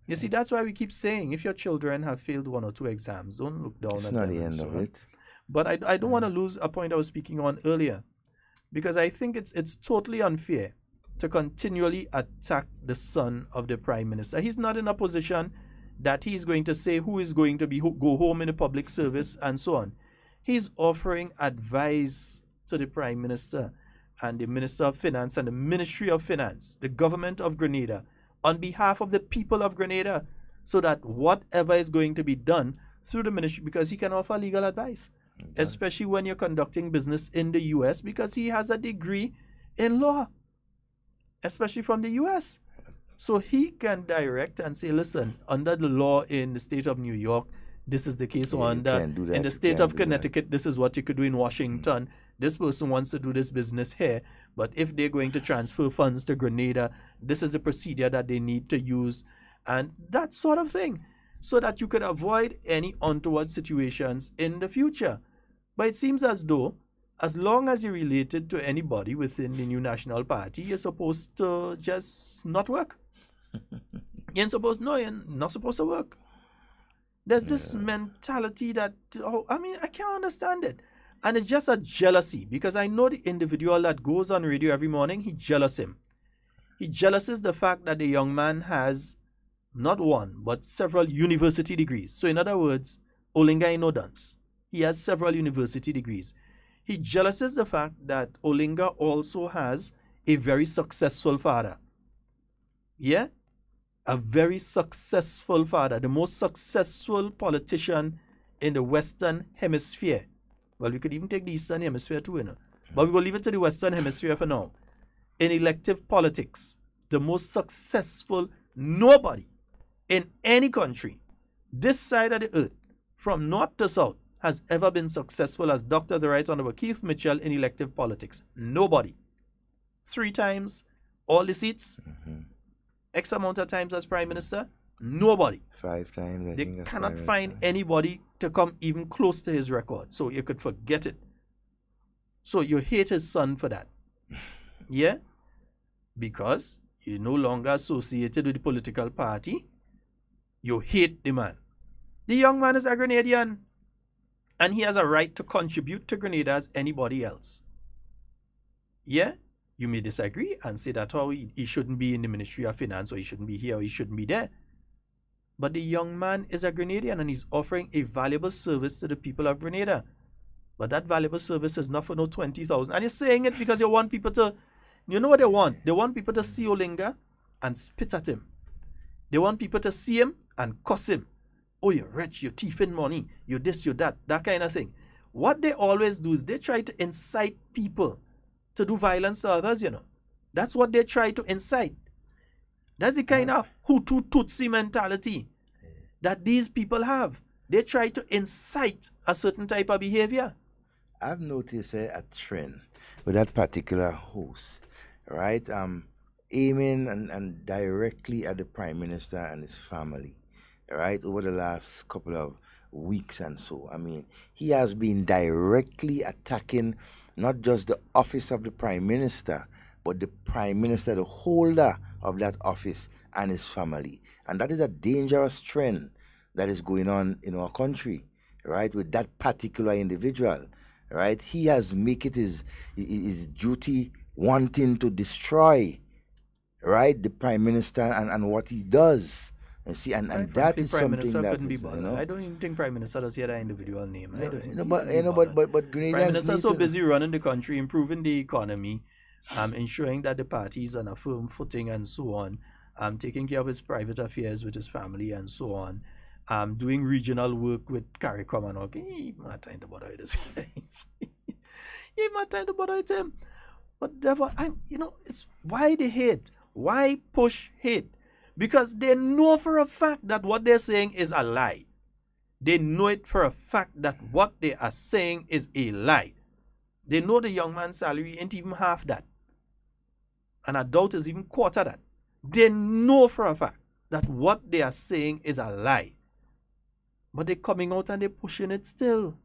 You see, that's why we keep saying, if your children have failed 1 or 2 exams, don't look down It's at not them. the and end so of on. it. But I don't want to lose a point I was speaking on earlier, because I think it's totally unfair to continually attack the son of the prime minister. He's not in a position that he's going to say who is going to go home in the public service and so on. He's offering advice to the prime minister and the minister of finance and the ministry of finance, the government of Grenada, on behalf of the people of Grenada, so that whatever is going to be done through the ministry, because he can offer legal advice, especially when you're conducting business in the U.S., because he has a degree in law, especially from the U.S. So he can direct and say, listen, under the law in the state of New York, this is the case. Yeah, In the state of Connecticut, this is what you could do in Washington. This person wants to do this business here, but if they're going to transfer funds to Grenada, this is the procedure that they need to use, and that sort of thing, so that you could avoid any untoward situations in the future. But it seems as though, as long as you're related to anybody within the New National Party, you're supposed to just not work. You're not supposed to work. There's this mentality that, I can't understand it. And it's just a jealousy, because I know the individual that goes on radio every morning, he jealous him. He jealouses the fact that the young man has not one, but several university degrees. So in other words, Olinga no dance. He has several university degrees. He jealouses the fact that Olinga also has a very successful father. Yeah? A very successful father, the most successful politician in the Western Hemisphere. Well, we could even take the Eastern Hemisphere too, but we will leave it to the Western Hemisphere for now. In elective politics, the most successful nobody in any country, this side of the earth, from north to south, has ever been successful as Dr. the Right Honorable Keith Mitchell in elective politics. Nobody. 3 times, all the seats, X amount of times as Prime Minister, nobody. 5 times. They cannot find anybody to come even close to his record. So you could forget it. So you hate his son for that. Yeah? Because you're no longer associated with the political party. You hate the man. The young man is a Grenadian, and he has a right to contribute to Grenada as anybody else. Yeah? You may disagree and say that he shouldn't be in the Ministry of Finance, or he shouldn't be here, or he shouldn't be there. But the young man is a Grenadian, and he's offering a valuable service to the people of Grenada. But that valuable service is not for no 20,000. And you're saying it because you want people to, you know what they want? They want people to see Olinga and spit at him. They want people to see him and cuss him. Oh, you're rich, you're thieving money, you're this, you're that kind of thing. What they always do is they try to incite people to do violence to others, That's what they try to incite. That's the kind of Hutu Tutsi mentality that these people have. They try to incite a certain type of behavior. I've noticed a trend with that particular host, right? Aiming and directly at the Prime Minister and his family, right? Over the last couple of weeks and so. He has been directly attacking not just the office of the Prime Minister, but the Prime Minister, the holder of that office, and his family. And that is a dangerous trend that is going on in our country, right, with that particular individual, right? He has made it his duty wanting to destroy, right, the Prime Minister and what he does. You see, and that is Prime something Minister that couldn't be is, bothered. I don't even think Prime Minister does hear that individual name. But Grenadians Prime Minister is so need to- busy running the country, improving the economy, ensuring that the party is on a firm footing and so on, taking care of his private affairs with his family and so on, doing regional work with CARICOM and all. He's not trying to bother with this guy. He's not trying to bother with him. But therefore, it's why they hate. Why push hate? Because they know for a fact that what they're saying is a lie. They know it for a fact that what they are saying is a lie. They know the young man's salary ain't even half that. An adult is even quarter that. They know for a fact that what they are saying is a lie. But they're coming out and they're pushing it still.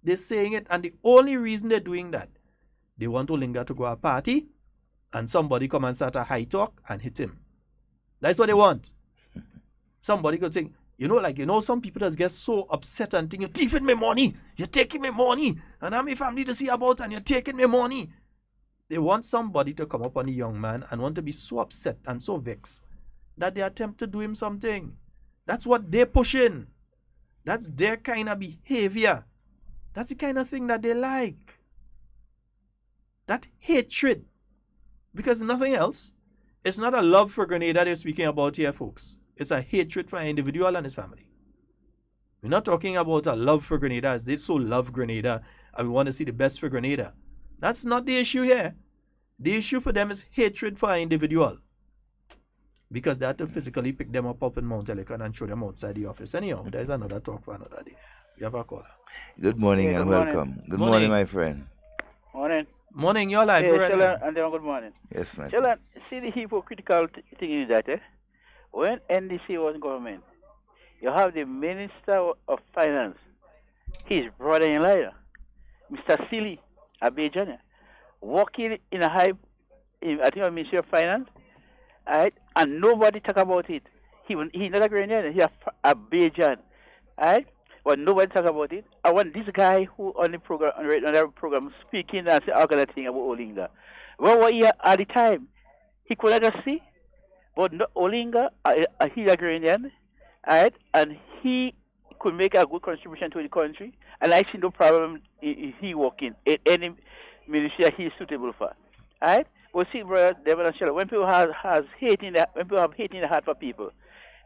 They're saying it, and the only reason they're doing that, they want Olinga to go to a party and somebody come and start a high talk and hit him. That's what they want. Somebody could think, some people just get so upset and think, you're thieving my money, you're taking my money, and I'm my family to see about, and you're taking my money. They want somebody to come up on the young man and want to be so upset and so vexed that they attempt to do him something. That's what they're pushing. That's their kind of behavior. That's the kind of thing that they like. That hatred. Because nothing else. It's not a love for Grenada they're speaking about here, folks. It's a hatred for an individual and his family. We're not talking about a love for Grenada as they so love Grenada and we want to see the best for Grenada. That's not the issue here. The issue for them is hatred for an individual. Because they have to physically pick them up in Mount Ellicott and show them outside the office. Anyhow, there's another talk for another day. We have a caller. Good morning and welcome. Good morning, my friend. Morning. Morning, you're live. Sheldon, and then good morning. Yes, my Sheldon, see the hypocritical thing is that when NDC was in government, you have the Minister of Finance, his brother-in-law, Mr. Silly Abejan, working in I think a Ministry of Finance, right? And nobody talk about it. He's not a Grenadian, he's a Bajan, right? But nobody talk about it. I want this guy who on the program speaking and say all kind of thing about Olinga. Where were he at the time? He could not just see. But no, Olinga, he's a Grenadian, right? And he could make a good contribution to the country. And I see no problem he working in any ministry he is suitable for, right? But see, brother, Devon and Sheldon, when people have hate in the heart for people,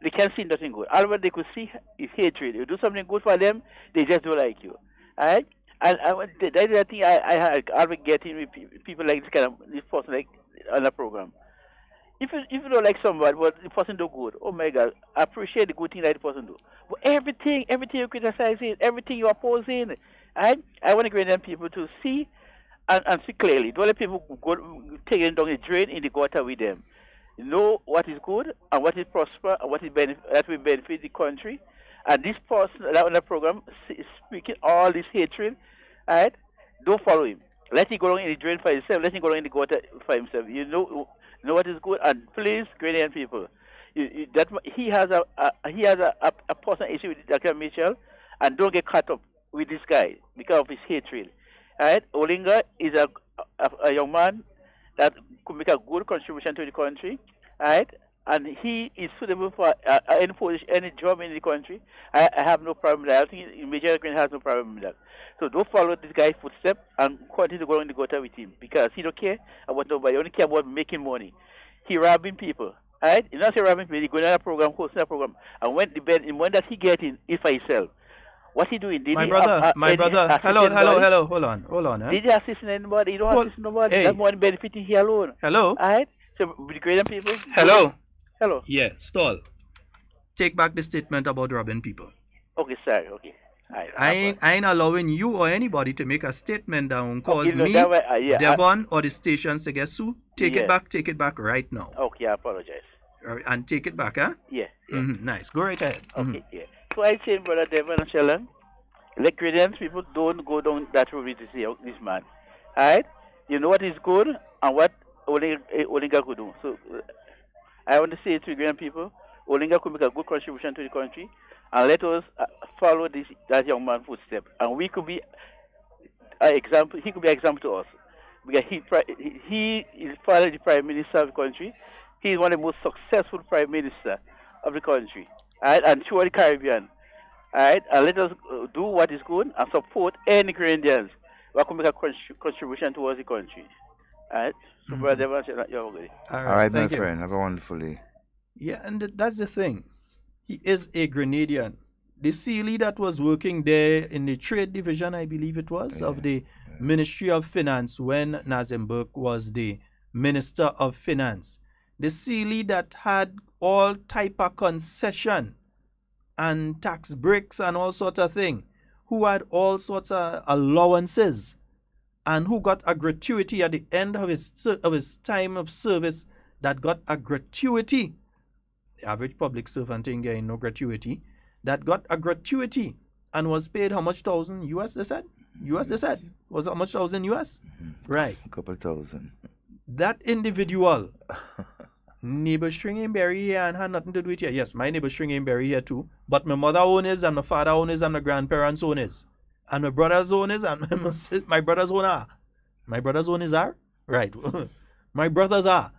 they can't see nothing good. All what they could see is hatred. You do something good for them, they just don't like you. Alright? And that is the thing I always get in with people like this person like on the program. If you don't like somebody, but the person do good, oh my God, I appreciate the good thing that the person do. But everything you criticize it, everything you oppose in, alright? I want to get them people to see and see clearly. Don't let people go taking down the drain in the gutter with them. Know what is good and what is prosper and what is that will benefit the country. And this person that on the program speaking all this hatred, right? Don't follow him. Let him go along in the drain for himself. Let him go along in the gutter for himself. You know what is good. And please, Grenadian people, that he has a personal issue with Dr. Mitchell, and don't get caught up with this guy because of his hatred. Right? Olinga is a young man that could make a good contribution to the country, right? And he is suitable for any position, any job in the country. I have no problem with that. I think Major Green has no problem with that. So don't follow this guy's footsteps and continue to go in the gutter with him because he don't care about nobody. He only care about making money. He robbing people, right? He not say robbing people. He going on a program, hosting a program, and when that he get in, is for himself. What he doing? Did my brother, hello, hold on. Did he assist anybody? He don't assist nobody. That's more benefiting he alone. Hello? Alright? So, with the great people. Hello? Hello? Yeah, stall. Take back the statement about robbing people. Okay, sorry, okay. Right, I ain't allowing you or anybody to make a statement that will cause me, Devon, or the stations to get sued. Take it back right now. Okay, I apologize. And take it back, huh? Yeah. Nice. Go right ahead. Okay, yeah. So I say, Brother Devon and Sheldon, let Grenadian people don't go down that road with this man. Alright? You know what is good and what Olinga could do. So I want to say to Grenadian people, Olinga could make a good contribution to the country, and let us follow that young man's footsteps. And we could be an example. He could be an example to us because he is father the Prime Minister of the country. He is one of the most successful Prime Minister of the country. Alright, and throughout the Caribbean. Alright, and let us do what is good and support any Grenadians who can make a contribution towards the country. Alright, so brother, you're okay. All right, my friend, have a wonderful day. Yeah, and that's the thing. He is a Grenadian. The Sealy that was working there in the trade division, I believe it was, of the Ministry of Finance when Nazim Burke was the Minister of Finance. The Sealy that had all type of concession and tax breaks and all sorts of thing, who had all sorts of allowances and who got a gratuity at the end of his time of service, that got a gratuity. The average public servant ain't getting no gratuity. That got a gratuity and was paid how much thousand US, they said? US, they said? Was it how much thousand US? Right. A couple thousand. That individual neighbor string him berry here and had nothing to do with here. Yes, my neighbor string him berry here too. But my mother own is, and my father own is, and my grandparents own is. And my brother's own is, and my brother's own are. My brother's own is are? Right. My brothers are.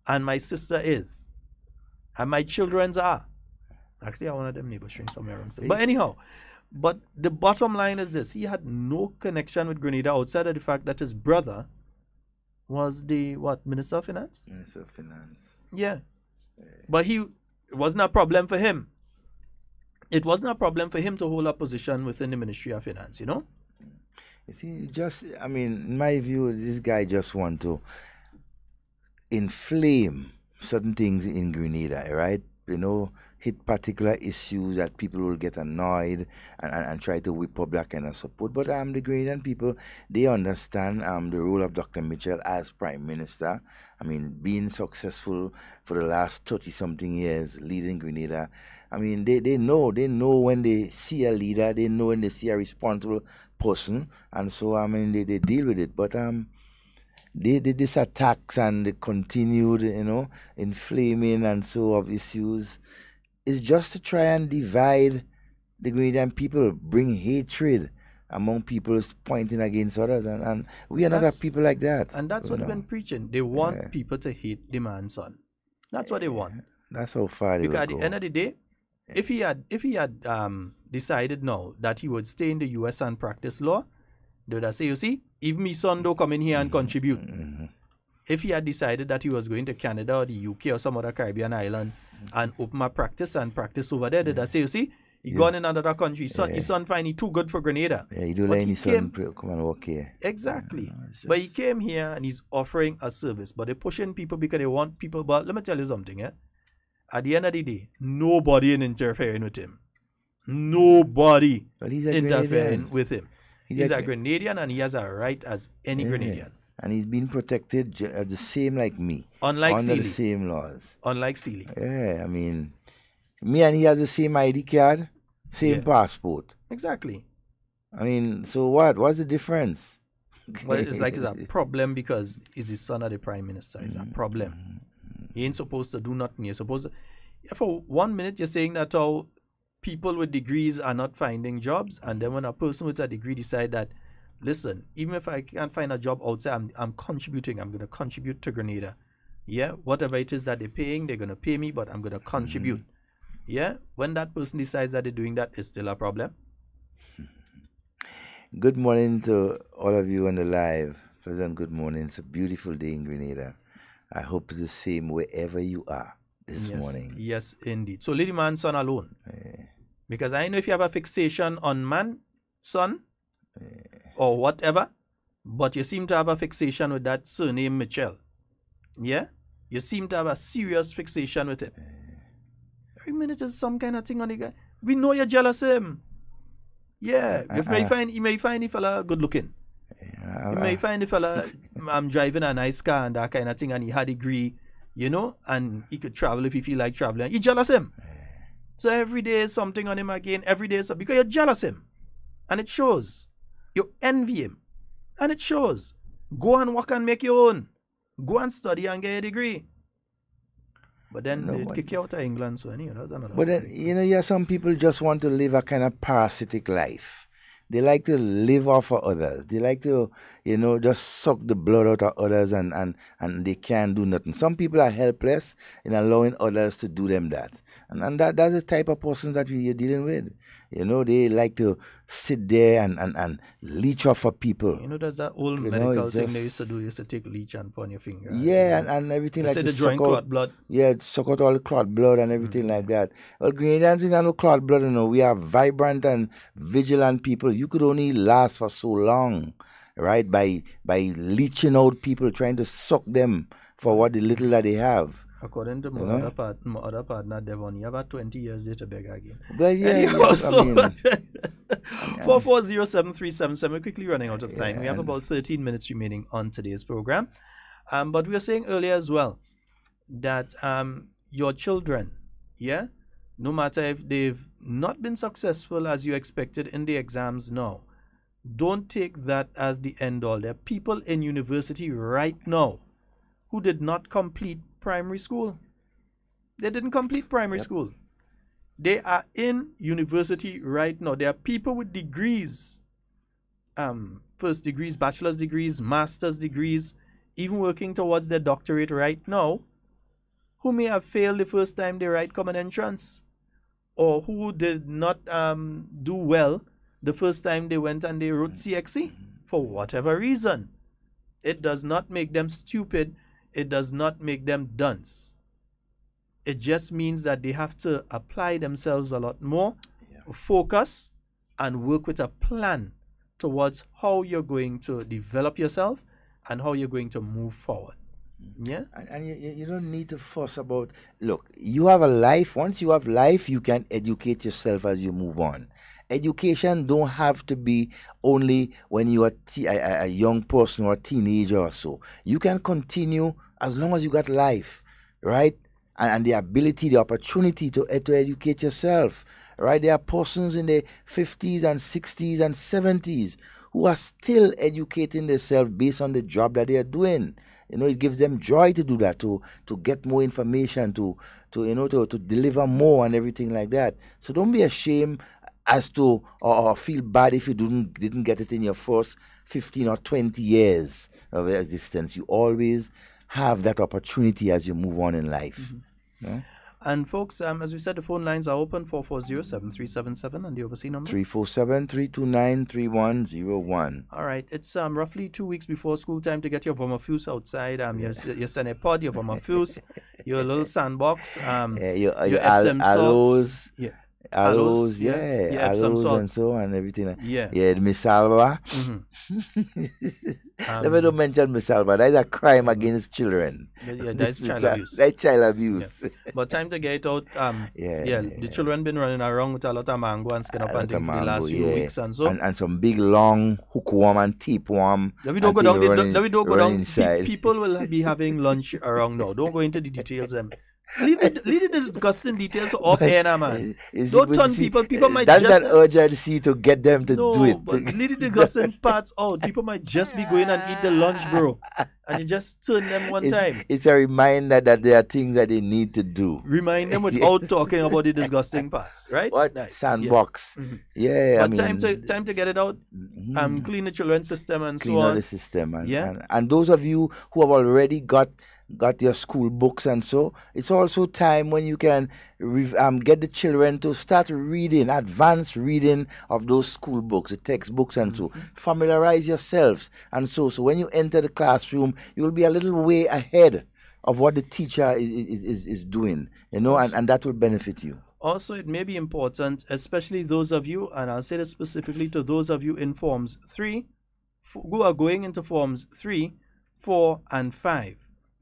And my sister is. And my children's are. Actually, I wanted them neighbor string somewhere else. But anyhow, but the bottom line is this. He had no connection with Grenada outside of the fact that his brother was the, Minister of Finance? Minister of Finance. Yeah. But it wasn't a problem for him. It wasn't a problem for him to hold a position within the Ministry of Finance, you know? You see, in my view, this guy just want to inflame certain things in Grenada, right? You know, hit particular issues that people will get annoyed and try to whip up that kind of support. But the Grenadian people, they understand the role of Dr. Mitchell as Prime Minister. I mean, being successful for the last 30-something years, leading Grenada. I mean, they know when they see a leader, they know when they see a responsible person. And so, I mean, they deal with it. But these attacks and the continued, inflaming and so of issues is just to try and divide the Grenadian people, bring hatred among people pointing against others. And we are not a people like that. And that's what they've been preaching. They want people to hate the man's son. That's what they want. That's how far they will go. Because at the end of the day, if he had decided now that he would stay in the US and practice law, they would have said, you see, even my son don't come in here and contribute. If he had decided that he was going to Canada or the UK or some other Caribbean island and open a practice and practice over there, they'd say, you see, he gone in another country. His son find he too good for Grenada. Yeah, he don't let his son come and work here. Exactly. But he came here and he's offering a service. But they're pushing people because they want people. But let me tell you something, At the end of the day, nobody interfering with him. Nobody interfering with him. He's a Grenadian and he has a right as any Grenadian. And he's been protected the same like me. Unlike under Sealy. the same laws. Unlike Sealy. Yeah, I mean, me and he has the same ID card, same passport. Exactly. I mean, so what? What's the difference? Well, it's like it's a problem because he's the son of the Prime Minister. It's a problem. He ain't supposed to do nothing. You're supposed to... For 1 minute, you're saying that how people with degrees are not finding jobs, and then when a person with a degree decide that, listen, even if I can't find a job outside, I'm contributing. I'm going to contribute to Grenada. Yeah, whatever it is that they're paying, they're going to pay me, but I'm going to contribute. Yeah, when that person decides that they're doing that, it's still a problem. Good morning to all of you on the live. Pleasant good morning. It's a beautiful day in Grenada. I hope it's the same wherever you are this morning. Yes, indeed. So leave the man's son alone. Because I know if you have a fixation on man, son, or whatever, but you seem to have a fixation with that surname Mitchell. Yeah? You seem to have a serious fixation with it. Every minute is some kind of thing on the guy. We know you're jealous of him. Yeah. You may find the fella good looking. You may find the fella driving a nice car and that kind of thing, and he had a degree, and he could travel if he feel like traveling. You jealous him. So every day is something on him again. Every day is something, because you're jealous him. And it shows. You envy him. And it shows. Go and work and make your own. Go and study and get a degree. But then they kick you out of England, so that's another But then, some people just want to live a kind of parasitic life. They like to live off of others. They like to, just suck the blood out of others and they can't do nothing. Some people are helpless in allowing others to do them that. And that's the type of person that you're dealing with. They like to sit there and leech off of people. There's that old medical thing they used to do. They used to take leech and put on your finger. Yeah, and everything they like that. They say the drawing clot blood. Yeah, suck out all the clot blood and everything like that. Well, Grenadians is no clot blood, We are vibrant and vigilant people. You could only last for so long, right? By leeching out people, trying to suck them for what the little that they have. According to my other partner, Devon, you have about 20 years there to beg again. But yeah, anyhow, so 4407377, quickly running out of time. We have about 13 minutes remaining on today's program. But we were saying earlier as well that your children, no matter if they've not been successful as you expected in the exams now, don't take that as the end all. There are people in university right now who did not complete primary school. They didn't complete primary school. They are in university right now. There are people with degrees, first degrees, bachelor's degrees, master's degrees, even working towards their doctorate right now, who may have failed the first time they write common entrance, or who did not do well the first time they went and they wrote CXE for whatever reason. It does not make them stupid. It does not make them dunce. It just means that they have to apply themselves a lot more, focus, and work with a plan towards how you're going to develop yourself and how you're going to move forward. Yeah. And you don't need to fuss about, look, you have a life. Once you have life, you can educate yourself as you move on. Education don't have to be only when you are a young person or a teenager or so. You can continue as long as you got life, right? And the ability, the opportunity to educate yourself, right? There are persons in their 50s and 60s and 70s who are still educating themselves based on the job that they are doing. You know, it gives them joy to do that, to get more information, to deliver more and everything like that. So don't be ashamed as to or feel bad if you didn't get it in your first 15 or 20 years of existence. You always have that opportunity as you move on in life. Yeah? And folks, as we said, the phone lines are open 440-7377 and the overseas number 347-329-3101. All right, it's roughly 2 weeks before school time to get your vermifuse outside. Your Senepod, your vermifuse, your little sandbox, your Epsom salts. Aloes, aloes and so on, everything. The Miss Alba. Never don't mention Miss Alba. That is a crime against children. That's child abuse. That's child abuse. But time to get it out. The children been running around with a lot of mango and skin up and thing for the last few weeks and so. And some big long hookworm and tapeworm. We don't go down. Inside. People will be having lunch around now. Don't go into the details. Leave the disgusting details off air now, man. Don't turn people. People might that's just... that urgency to get them to do it. But leave the disgusting parts out. People might just be going and eat the lunch, bro. And you just turn them one time. It's a reminder that there are things that they need to do. Remind them without talking about the disgusting parts, right? What? Nice. Sandbox. But time to get it out. Clean the children's system and clean so on. Clean the system. And those of you who have already got your school books and so, it's also time when you can get the children to start reading, advanced reading of those school books, the textbooks and so. Familiarize yourselves and so when you enter the classroom, you will be a little way ahead of what the teacher is doing, and that will benefit you. Also, it may be important, especially those of you, and I'll say this specifically to those of you in Forms 3, who are going into Forms 3, 4, and 5.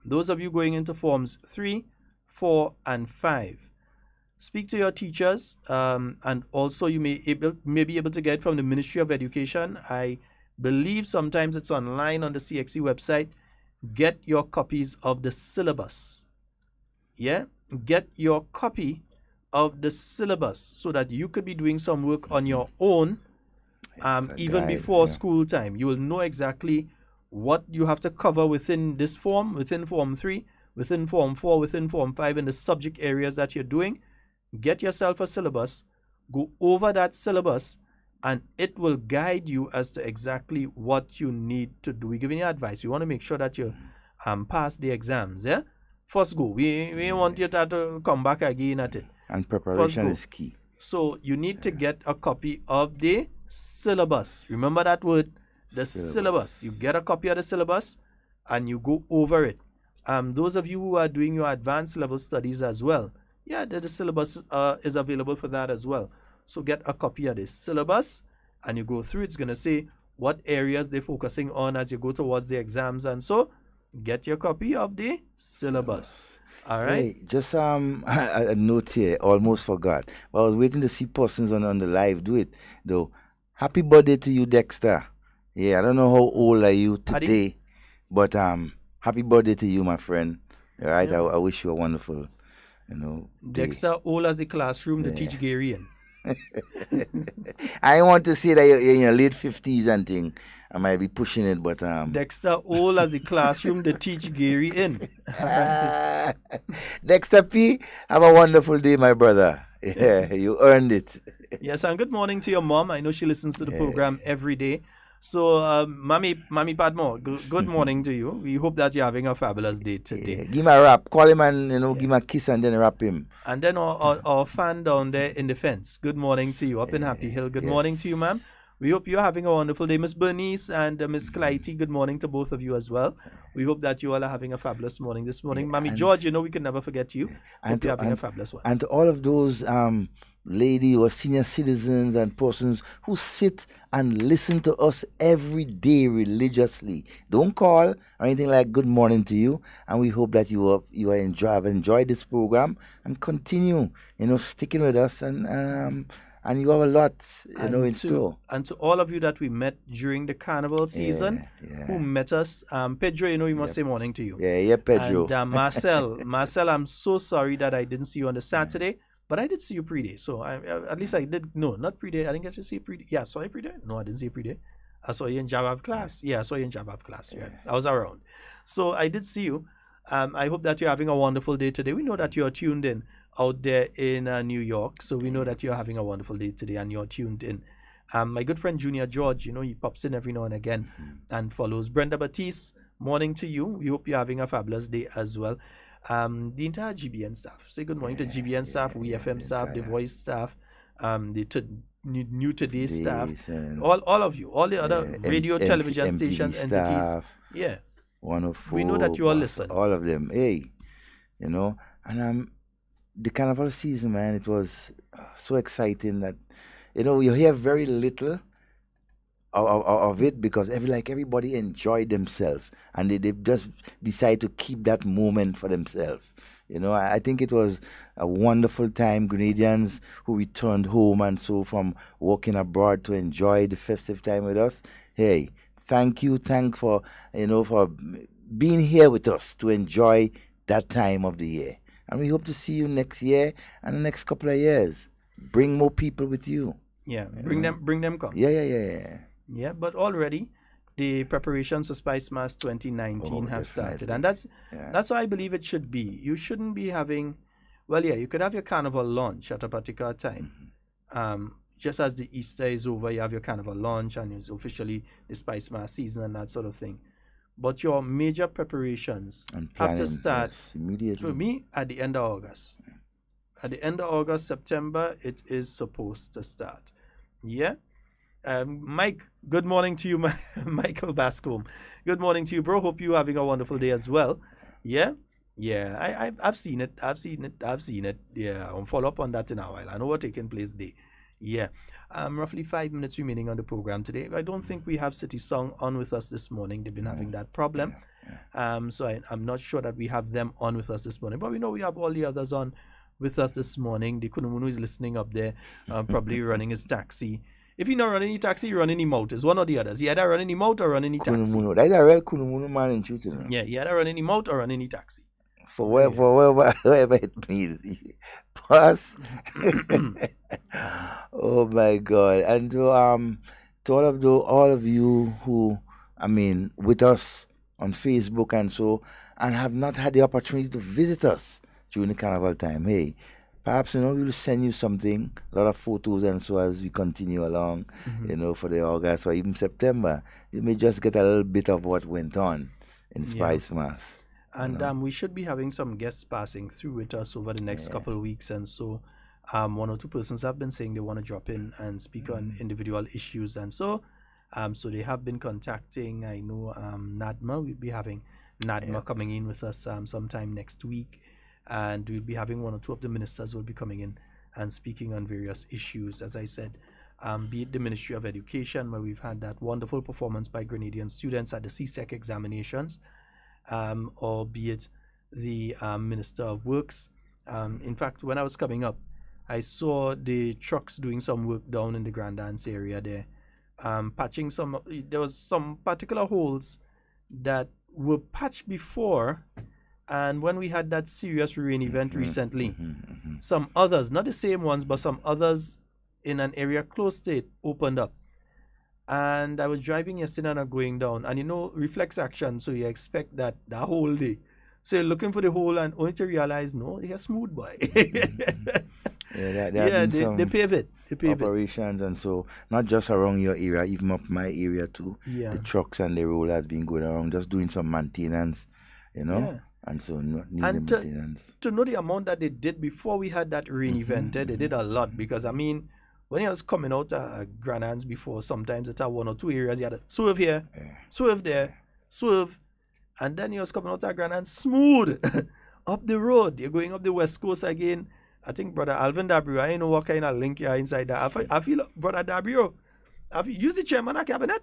Those of you going into Forms 3, 4, and 5. Speak to your teachers, and also you may be able to get from the Ministry of Education. I believe sometimes it's online on the CXE website. Get your copies of the syllabus. Yeah? Get your copy of the syllabus so that you could be doing some work on your own even before school time. You will know exactly what you have to cover within this form, within Form 3, within Form 4, within Form 5, in the subject areas that you're doing. Get yourself a syllabus, go over that syllabus, and it will guide you as to exactly what you need to do. We're giving you advice. We want to make sure that you pass the exams. Yeah, first go. We want you to come back again at it. And preparation is key. So you need to get a copy of the syllabus. Remember that word. The syllabus. You get a copy of the syllabus and you go over it. Those of you who are doing your advanced level studies as well, the syllabus is available for that as well. So get a copy of the syllabus and you go through. It's going to say what areas they're focusing on as you go towards the exams, and so get your copy of the syllabus. All right. Hey, just a note here. Almost forgot. But I was waiting to see persons on the live do it though. Happy birthday to you, Dexter. Yeah, I don't know how old are you today, but happy birthday to you, my friend. All right, I wish you a wonderful, Dexter, old as the classroom to teach Garian. I want to say that you're in your late 50s and thing. I might be pushing it, but Dexter old as the classroom they teach Gary in. Dexter P, have a wonderful day, my brother. Yeah, you earned it. Yes, and good morning to your mom. I know she listens to the program every day. So, Mommy Padmo, good morning to you. We hope that you're having a fabulous day today. Yeah, give him a rap. Call him and give him a kiss and then wrap him. And then our fan down there in the fence. Good morning to you up in Happy Hill. Good morning to you, ma'am. We hope you're having a wonderful day. Miss Bernice and Miss Clytie, good morning to both of you as well. We hope that you all are having a fabulous morning this morning. Mommy George, we can never forget you. Hope you're having a fabulous one. And to all of those lady or senior citizens and persons who sit and listen to us every day religiously. Don't call or anything like good morning to you. And we hope that you have enjoyed this program and continue, sticking with us and you have a lot, in store. And to all of you that we met during the carnival season, who met us, Pedro, we must say morning to you. Yeah, Pedro. And Marcel, I'm so sorry that I didn't see you on the Saturday. But I did see you pre-day, so at least I did. No, not pre-day. I didn't get to see you pre-day. Yeah, I saw you pre-day. No, I didn't see you pre-day. I saw you in Jabab class. Yeah, I saw you in Jabab class. Yeah, I was around. So I did see you. I hope that you're having a wonderful day today. We know that you're tuned in out there in New York, so we know that you're having a wonderful day today and you're tuned in. My good friend Junior George, he pops in every now and again and follows. Brenda Batiste, morning to you. We hope you're having a fabulous day as well. The entire GBN staff. Say good morning to GBN staff, WeFM staff, The Voice staff, the New Today staff, all of you, all the other radio, television stations, entities. Yeah. 104. We know that you all listen. All of them. Hey, and the carnival season, man, it was so exciting that, you hear very little of it because everybody enjoyed themselves and they just decide to keep that moment for themselves. I think it was a wonderful time. Grenadians who returned home and so from working abroad to enjoy the festive time with us. Hey, thank you. For being here with us to enjoy that time of the year. And we hope to see you next year and the next couple of years. Bring more people with you. Yeah, bring them come. Yeah. Yeah, but already the preparations for Spice Mass 2019 have started. And that's how I believe it should be. You shouldn't be having, you could have your carnival launch at a particular time. Just as the Easter is over, you have your carnival launch and it's officially the Spice Mass season and that sort of thing. But your major preparations have to start immediately. For me at the end of August. At the end of August, September, it is supposed to start. Yeah? Mike, good morning to you, Michael Bascombe. Good morning to you, bro. Hope you're having a wonderful day as well. Yeah? Yeah, I've seen it. Yeah, I'll follow up on that in a while. I know what's taking place there. Yeah. Roughly 5 minutes remaining on the program today. I don't think we have City Song on with us this morning. They've been having that problem. So I'm not sure that we have them on with us this morning. But we know we have all the others on with us this morning. The Kunumunu is listening up there, probably running his taxi. If you're not running any taxi, you run any moat. It's one or the other. You either run any moat or run any taxi. Kunumunu. That's a real Kunumunu man in truth. Yeah, you either run any moat or run any taxi. For wherever it means. Plus, oh my God. And to all of you who, with us on Facebook and have not had the opportunity to visit us during the carnival time, hey, perhaps, we'll send you something, a lot of photos and so as we continue along, for the August or even September. You may just get a little bit of what went on in Spice Mass. And we should be having some guests passing through with us over the next couple of weeks. And so one or two persons have been saying they want to drop in and speak on individual issues. And so they have been contacting, I know, Nadma. We'll be having Nadma coming in with us sometime next week. And we'll be having one or two of the ministers who will be coming in and speaking on various issues. As I said, be it the Ministry of Education, where we've had that wonderful performance by Grenadian students at the CSEC examinations, or be it the Minister of Works. In fact, when I was coming up, I saw the trucks doing some work down in the Grand Dance area there, patching there was some particular holes that were patched before. And when we had that serious rain event recently, some others, not the same ones, but some others in an area close to it opened up. And I was driving yesterday and I'm going down. And you know, reflex action, so you expect that the whole day. So you're looking for the hole and only to realize, no, they're smooth, boy. Yeah, they pave it. They pave operations and so not just around your area, even up my area too. Yeah. The trucks and the rollers been going around, just doing some maintenance, you know. Yeah. And so maintenance. To know the amount that they did before we had that rain event, they did a lot. Because I mean, when you was coming out of Grand Anse before, sometimes it's at one or two areas you had to swerve here, swerve there, swerve, and then you was coming out of Grand Anse smooth up the road. You're going up the West Coast again. I think Brother Alvin Dabrio, I don't know what kind of link you are inside that. I feel Brother Dabrio, use the chairman of cabinet,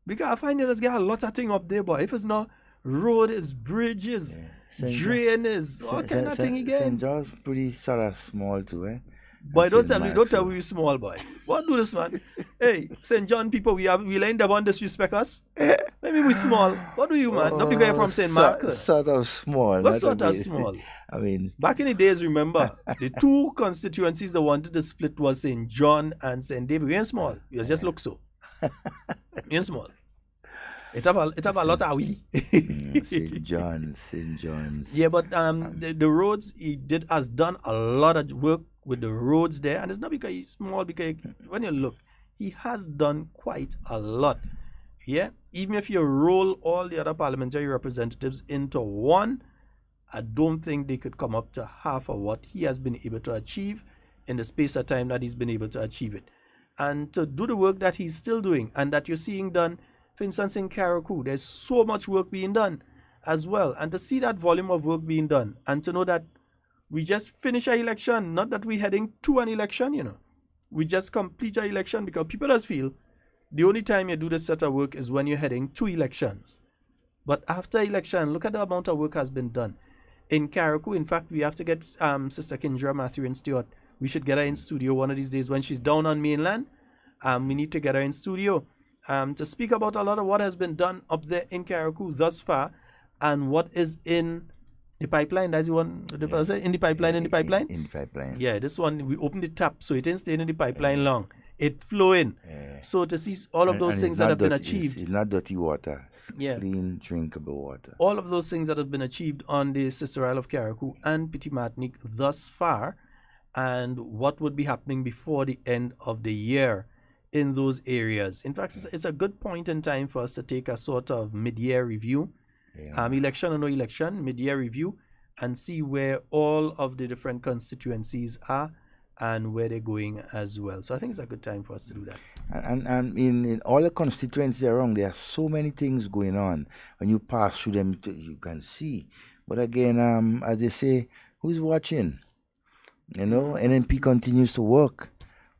because I find you just get a lot of things up there, but if it's not road, is bridges, drain, is all kind of thing again. St. John's pretty sort of small too, eh? Boy, don't tell me we small, boy. What do this, man? Hey, St. John people, we laying the one disrespect us. Maybe we small. What do you, man? Not because you're from St. Mark. Sort of small. What sort of small? I mean, back in the days, remember, the two constituencies that wanted to split was St. John and St. David. We ain't small. You just look so. We ain't small. It have a lot of we. St. John's. Yeah, but the roads, has done a lot of work with the roads there, and it's not because he's small, because when you look, he has done quite a lot. Yeah, even if you roll all the other parliamentary representatives into one, I don't think they could come up to half of what he has been able to achieve in the space of time that he's been able to achieve it. And to do the work that he's still doing and that you're seeing done, for instance, in Karakou, there's so much work being done as well. And to see that volume of work being done and to know that we just finished an election, not that we're heading to an election, you know. We just complete an election because people just feel the only time you do this set of work is when you're heading to elections. But after election, look at the amount of work has been done. In Karakou, in fact, we have to get Sister Kindra Matthew and Stewart. We should get her in studio one of these days when she's down on mainland. We need to get her in studio to speak about a lot of what has been done up there in Karakou thus far and what is in the pipeline. That's the one, in the pipeline. In the pipeline. Yeah, this one, we opened the tap, so it ain't staying in the pipeline long. It flowing. So to see all of those things that have been achieved. It's not dirty water. It's Yeah. clean, drinkable water. All of those things that have been achieved on the Sister Isle of Karakou and Petit Martinique thus far, and what would be happening before the end of the year in those areas. In fact, it's a good point in time for us to take a sort of mid-year review, election or no election, mid-year review, and see where all of the different constituencies are and where they're going as well. So I think it's a good time for us to do that. And in all the constituencies around, there are so many things going on. When you pass through them, you can see. But again, as they say, who's watching? You know, NNP continues to work.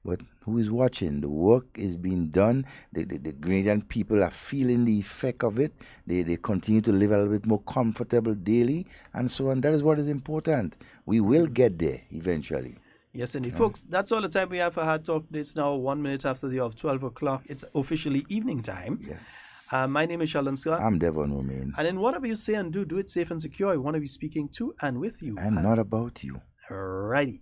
But who is watching? The work is being done. The Grenadian people are feeling the effect of it. They continue to live a little bit more comfortable daily. And so on. That is what is important. We will get there eventually. Yes, indeed. Folks, that's all the time we have for Hard Talk. It's now 1 minute after the hour of 12 o'clock. It's officially evening time. Yes. My name is Sheldon Scott. I'm Devon Romain. And in whatever you say and do it safe and secure. I want to be speaking to and with you. And not about you. Alrighty.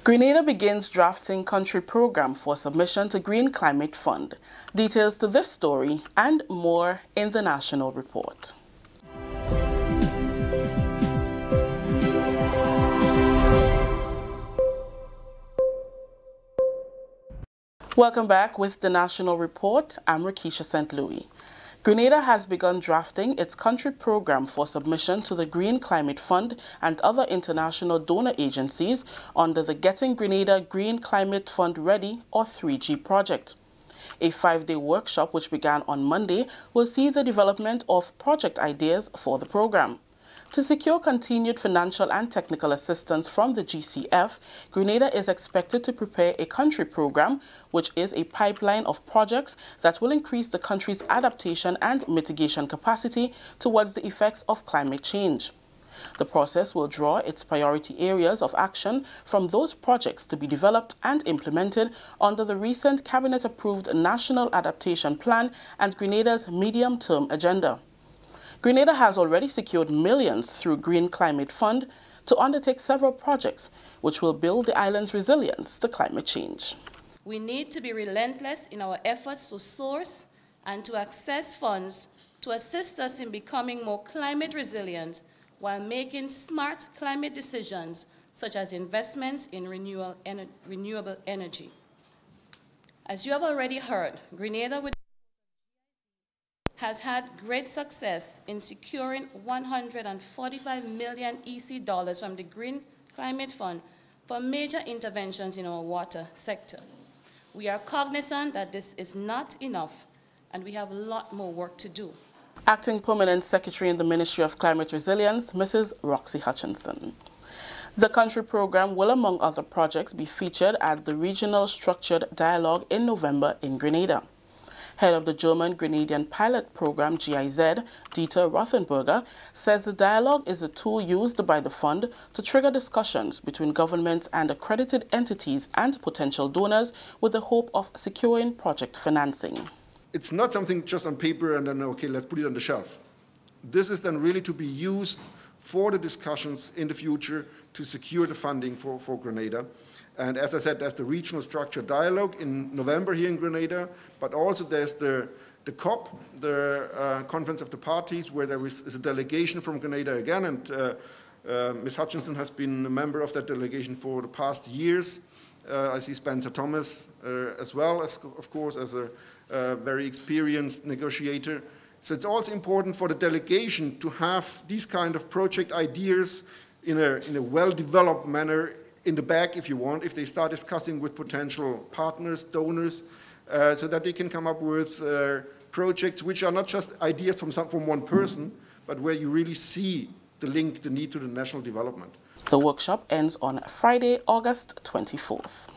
Grenada begins drafting country program for submission to Green Climate Fund. Details to this story and more in the National Report. Welcome back with the National Report. I'm Rakisha St. Louis. Grenada has begun drafting its country program for submission to the Green Climate Fund and other international donor agencies under the Getting Grenada Green Climate Fund Ready, or 3G project. A 5-day workshop which began on Monday will see the development of project ideas for the program. To secure continued financial and technical assistance from the GCF, Grenada is expected to prepare a country program, which is a pipeline of projects that will increase the country's adaptation and mitigation capacity towards the effects of climate change. The process will draw its priority areas of action from those projects to be developed and implemented under the recent Cabinet-approved National Adaptation Plan and Grenada's medium-term agenda. Grenada has already secured millions through Green Climate Fund to undertake several projects which will build the island's resilience to climate change. We need to be relentless in our efforts to source and to access funds to assist us in becoming more climate resilient while making smart climate decisions such as investments in renewable energy. As you have already heard, Grenada has had great success in securing 145 million EC dollars from the Green Climate Fund for major interventions in our water sector. We are cognizant that this is not enough, and we have a lot more work to do. Acting Permanent Secretary in the Ministry of Climate Resilience, Mrs. Roxy Hutchinson. The country program will, among other projects, be featured at the Regional Structured Dialogue in November in Grenada. Head of the German Grenadian Pilot Program, GIZ, Dieter Rothenberger, says the dialogue is a tool used by the fund to trigger discussions between governments and accredited entities and potential donors with the hope of securing project financing. It's not something just on paper and then, okay, let's put it on the shelf. This is then really to be used for the discussions in the future to secure the funding for Grenada. And as I said, there's the Regional Structured Dialogue in November here in Grenada, but also there's the COP, the Conference of the Parties, where there is a delegation from Grenada again, and Ms. Hutchinson has been a member of that delegation for the past years. I see Spencer Thomas as well, of course, as a very experienced negotiator. So it's also important for the delegation to have these kind of project ideas in a well-developed manner in the back, if you want, if they start discussing with potential partners, donors, so that they can come up with projects which are not just ideas from one person, but where you really see the link, the need to the national development. The workshop ends on Friday, August 24th.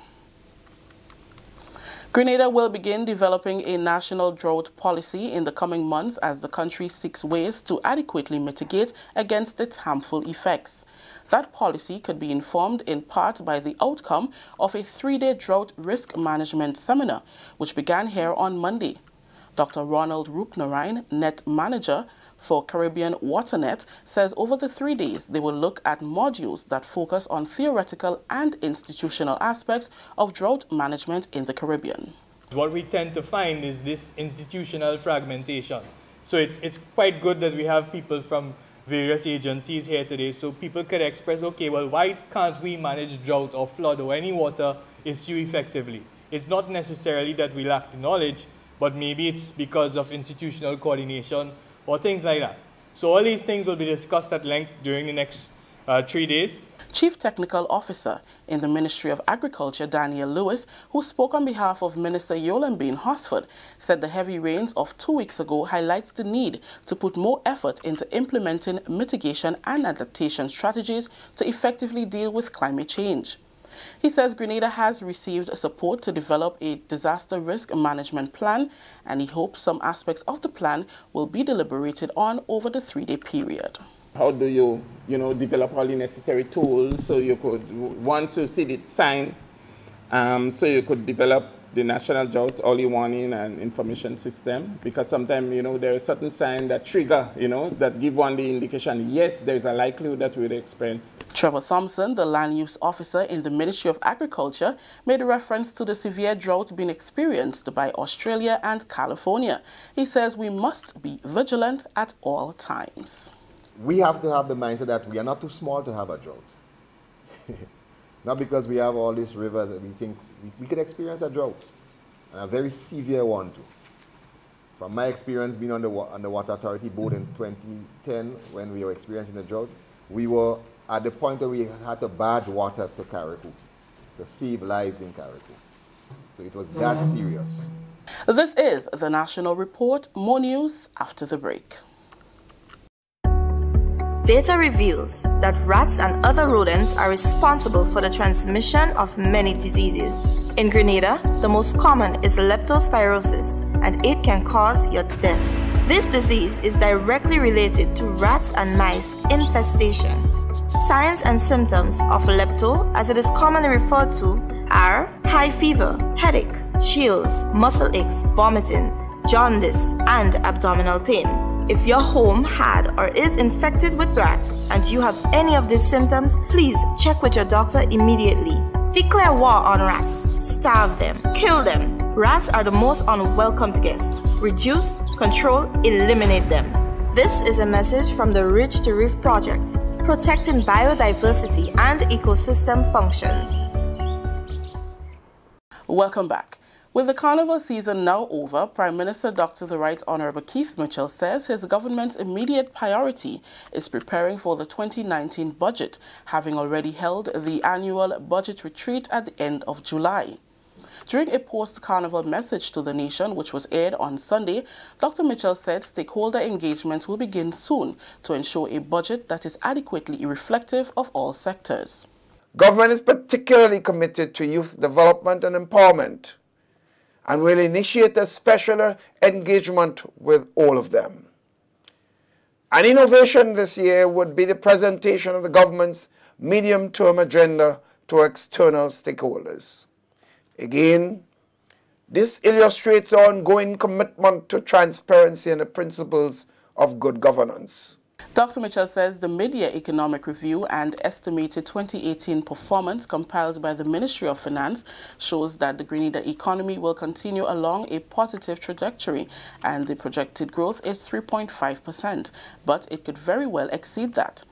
Grenada will begin developing a national drought policy in the coming months as the country seeks ways to adequately mitigate against its harmful effects. That policy could be informed in part by the outcome of a 3-day drought risk management seminar, which began here on Monday. Dr. Ronald Roopnarine, Net Manager for Caribbean WaterNet, says over the 3 days they will look at modules that focus on theoretical and institutional aspects of drought management in the Caribbean. What we tend to find is this institutional fragmentation. So it's quite good that we have people from various agencies here today, so people could express, okay, well, why can't we manage drought or flood or any water issue effectively? It's not necessarily that we lack the knowledge, but maybe it's because of institutional coordination or things like that. So all these things will be discussed at length during the next 3 days. Chief Technical Officer in the Ministry of Agriculture, Daniel Lewis, who spoke on behalf of Minister Yolambine Hosford, said the heavy rains of 2 weeks ago highlights the need to put more effort into implementing mitigation and adaptation strategies to effectively deal with climate change. He says Grenada has received support to develop a disaster risk management plan, and he hopes some aspects of the plan will be deliberated on over the 3-day period. How do you, develop all the necessary tools so you could, once you see the sign, so you could develop the national drought early warning and information system, because sometimes, there are certain signs that trigger, that give one the indication, yes, there's a likelihood that we'll experience. Trevor Thompson, the land use officer in the Ministry of Agriculture, made reference to the severe drought being experienced by Australia and California. He says we must be vigilant at all times. We have to have the mindset that we are not too small to have a drought. Not because we have all these rivers that we think we could experience a drought, and a very severe one too. From my experience being on the Water Authority board in 2010, when we were experiencing the drought, we were at the point where we had to barge water to Carriacou to save lives in Carriacou. So it was that serious. This is the National Report. More news after the break. Data reveals that rats and other rodents are responsible for the transmission of many diseases. In Grenada, the most common is leptospirosis, and it can cause your death. This disease is directly related to rats and mice infestation. Signs and symptoms of lepto, as it is commonly referred to, are high fever, headache, chills, muscle aches, vomiting, jaundice, and abdominal pain. If your home had or is infected with rats and you have any of these symptoms, please check with your doctor immediately. Declare war on rats. Starve them. Kill them. Rats are the most unwelcomed guests. Reduce, control, eliminate them. This is a message from the Ridge to Reef Project, protecting biodiversity and ecosystem functions. Welcome back. With the carnival season now over, Prime Minister Dr. The Right Honourable Keith Mitchell says his government's immediate priority is preparing for the 2019 budget, having already held the annual budget retreat at the end of July. During a post-carnival message to the nation, which was aired on Sunday, Dr. Mitchell said stakeholder engagements will begin soon to ensure a budget that is adequately reflective of all sectors. Government is particularly committed to youth development and empowerment, and will initiate a special engagement with all of them. An innovation this year would be the presentation of the government's medium-term agenda to external stakeholders. Again, this illustrates our ongoing commitment to transparency and the principles of good governance. Dr. Mitchell says the mid-year economic review and estimated 2018 performance compiled by the Ministry of Finance shows that the Grenada economy will continue along a positive trajectory, and the projected growth is 3.5%, but it could very well exceed that.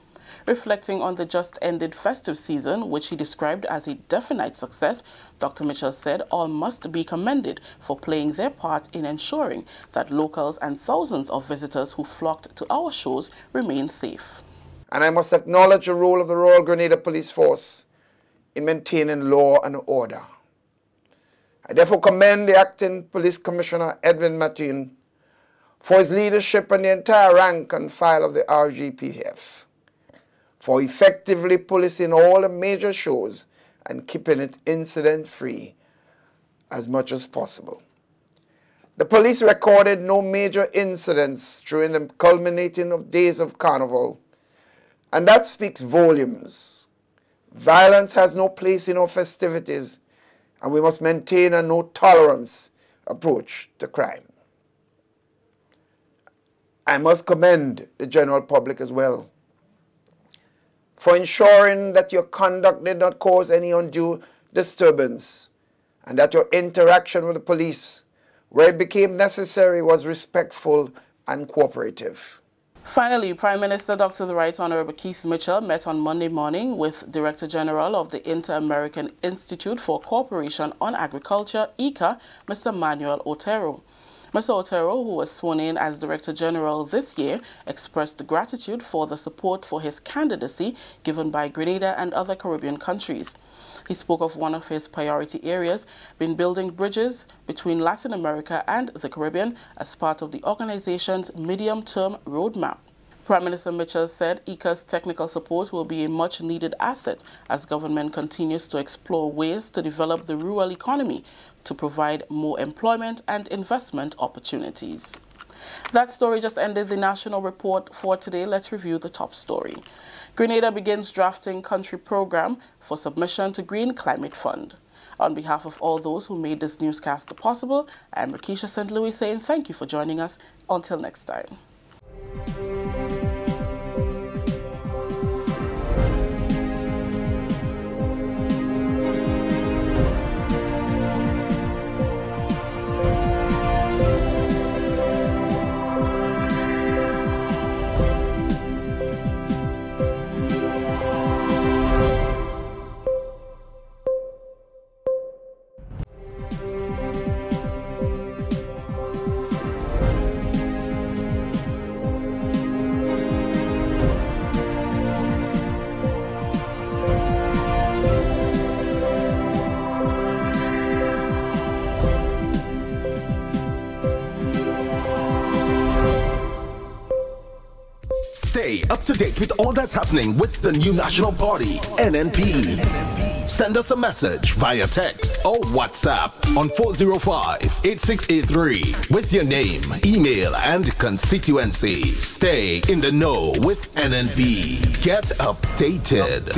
Reflecting on the just-ended festive season, which he described as a definite success, Dr. Mitchell said all must be commended for playing their part in ensuring that locals and thousands of visitors who flocked to our shows remain safe. And I must acknowledge the role of the Royal Grenada Police Force in maintaining law and order. I therefore commend the Acting Police Commissioner Edwin Martin for his leadership and the entire rank and file of the RGPF, for effectively policing all the major shows and keeping it incident-free as much as possible. The police recorded no major incidents during the culminating of days of Carnival, and that speaks volumes. Violence has no place in our festivities, and we must maintain a no-tolerance approach to crime. I must commend the general public as well for ensuring that your conduct did not cause any undue disturbance and that your interaction with the police, where it became necessary, was respectful and cooperative. Finally, Prime Minister Dr. The Right Honourable Keith Mitchell met on Monday morning with Director General of the Inter-American Institute for Cooperation on Agriculture, ICA, Mr. Manuel Otero. Mr. Otero, who was sworn in as Director General this year, expressed gratitude for the support for his candidacy given by Grenada and other Caribbean countries. He spoke of one of his priority areas being building bridges between Latin America and the Caribbean as part of the organization's medium-term roadmap. Prime Minister Mitchell said ICA's technical support will be a much-needed asset as government continues to explore ways to develop the rural economy to provide more employment and investment opportunities. That story just ended the national report for today. Let's review the top story. Grenada begins drafting country program for submission to Green Climate Fund. On behalf of all those who made this newscast possible, I'm Rakisha St. Louis saying thank you for joining us. Until next time. Stay up to date with all that's happening with the new National Party, NNP. Send us a message via text or WhatsApp on 405-8683 with your name, email, and constituency. Stay in the know with NNP. Get updated.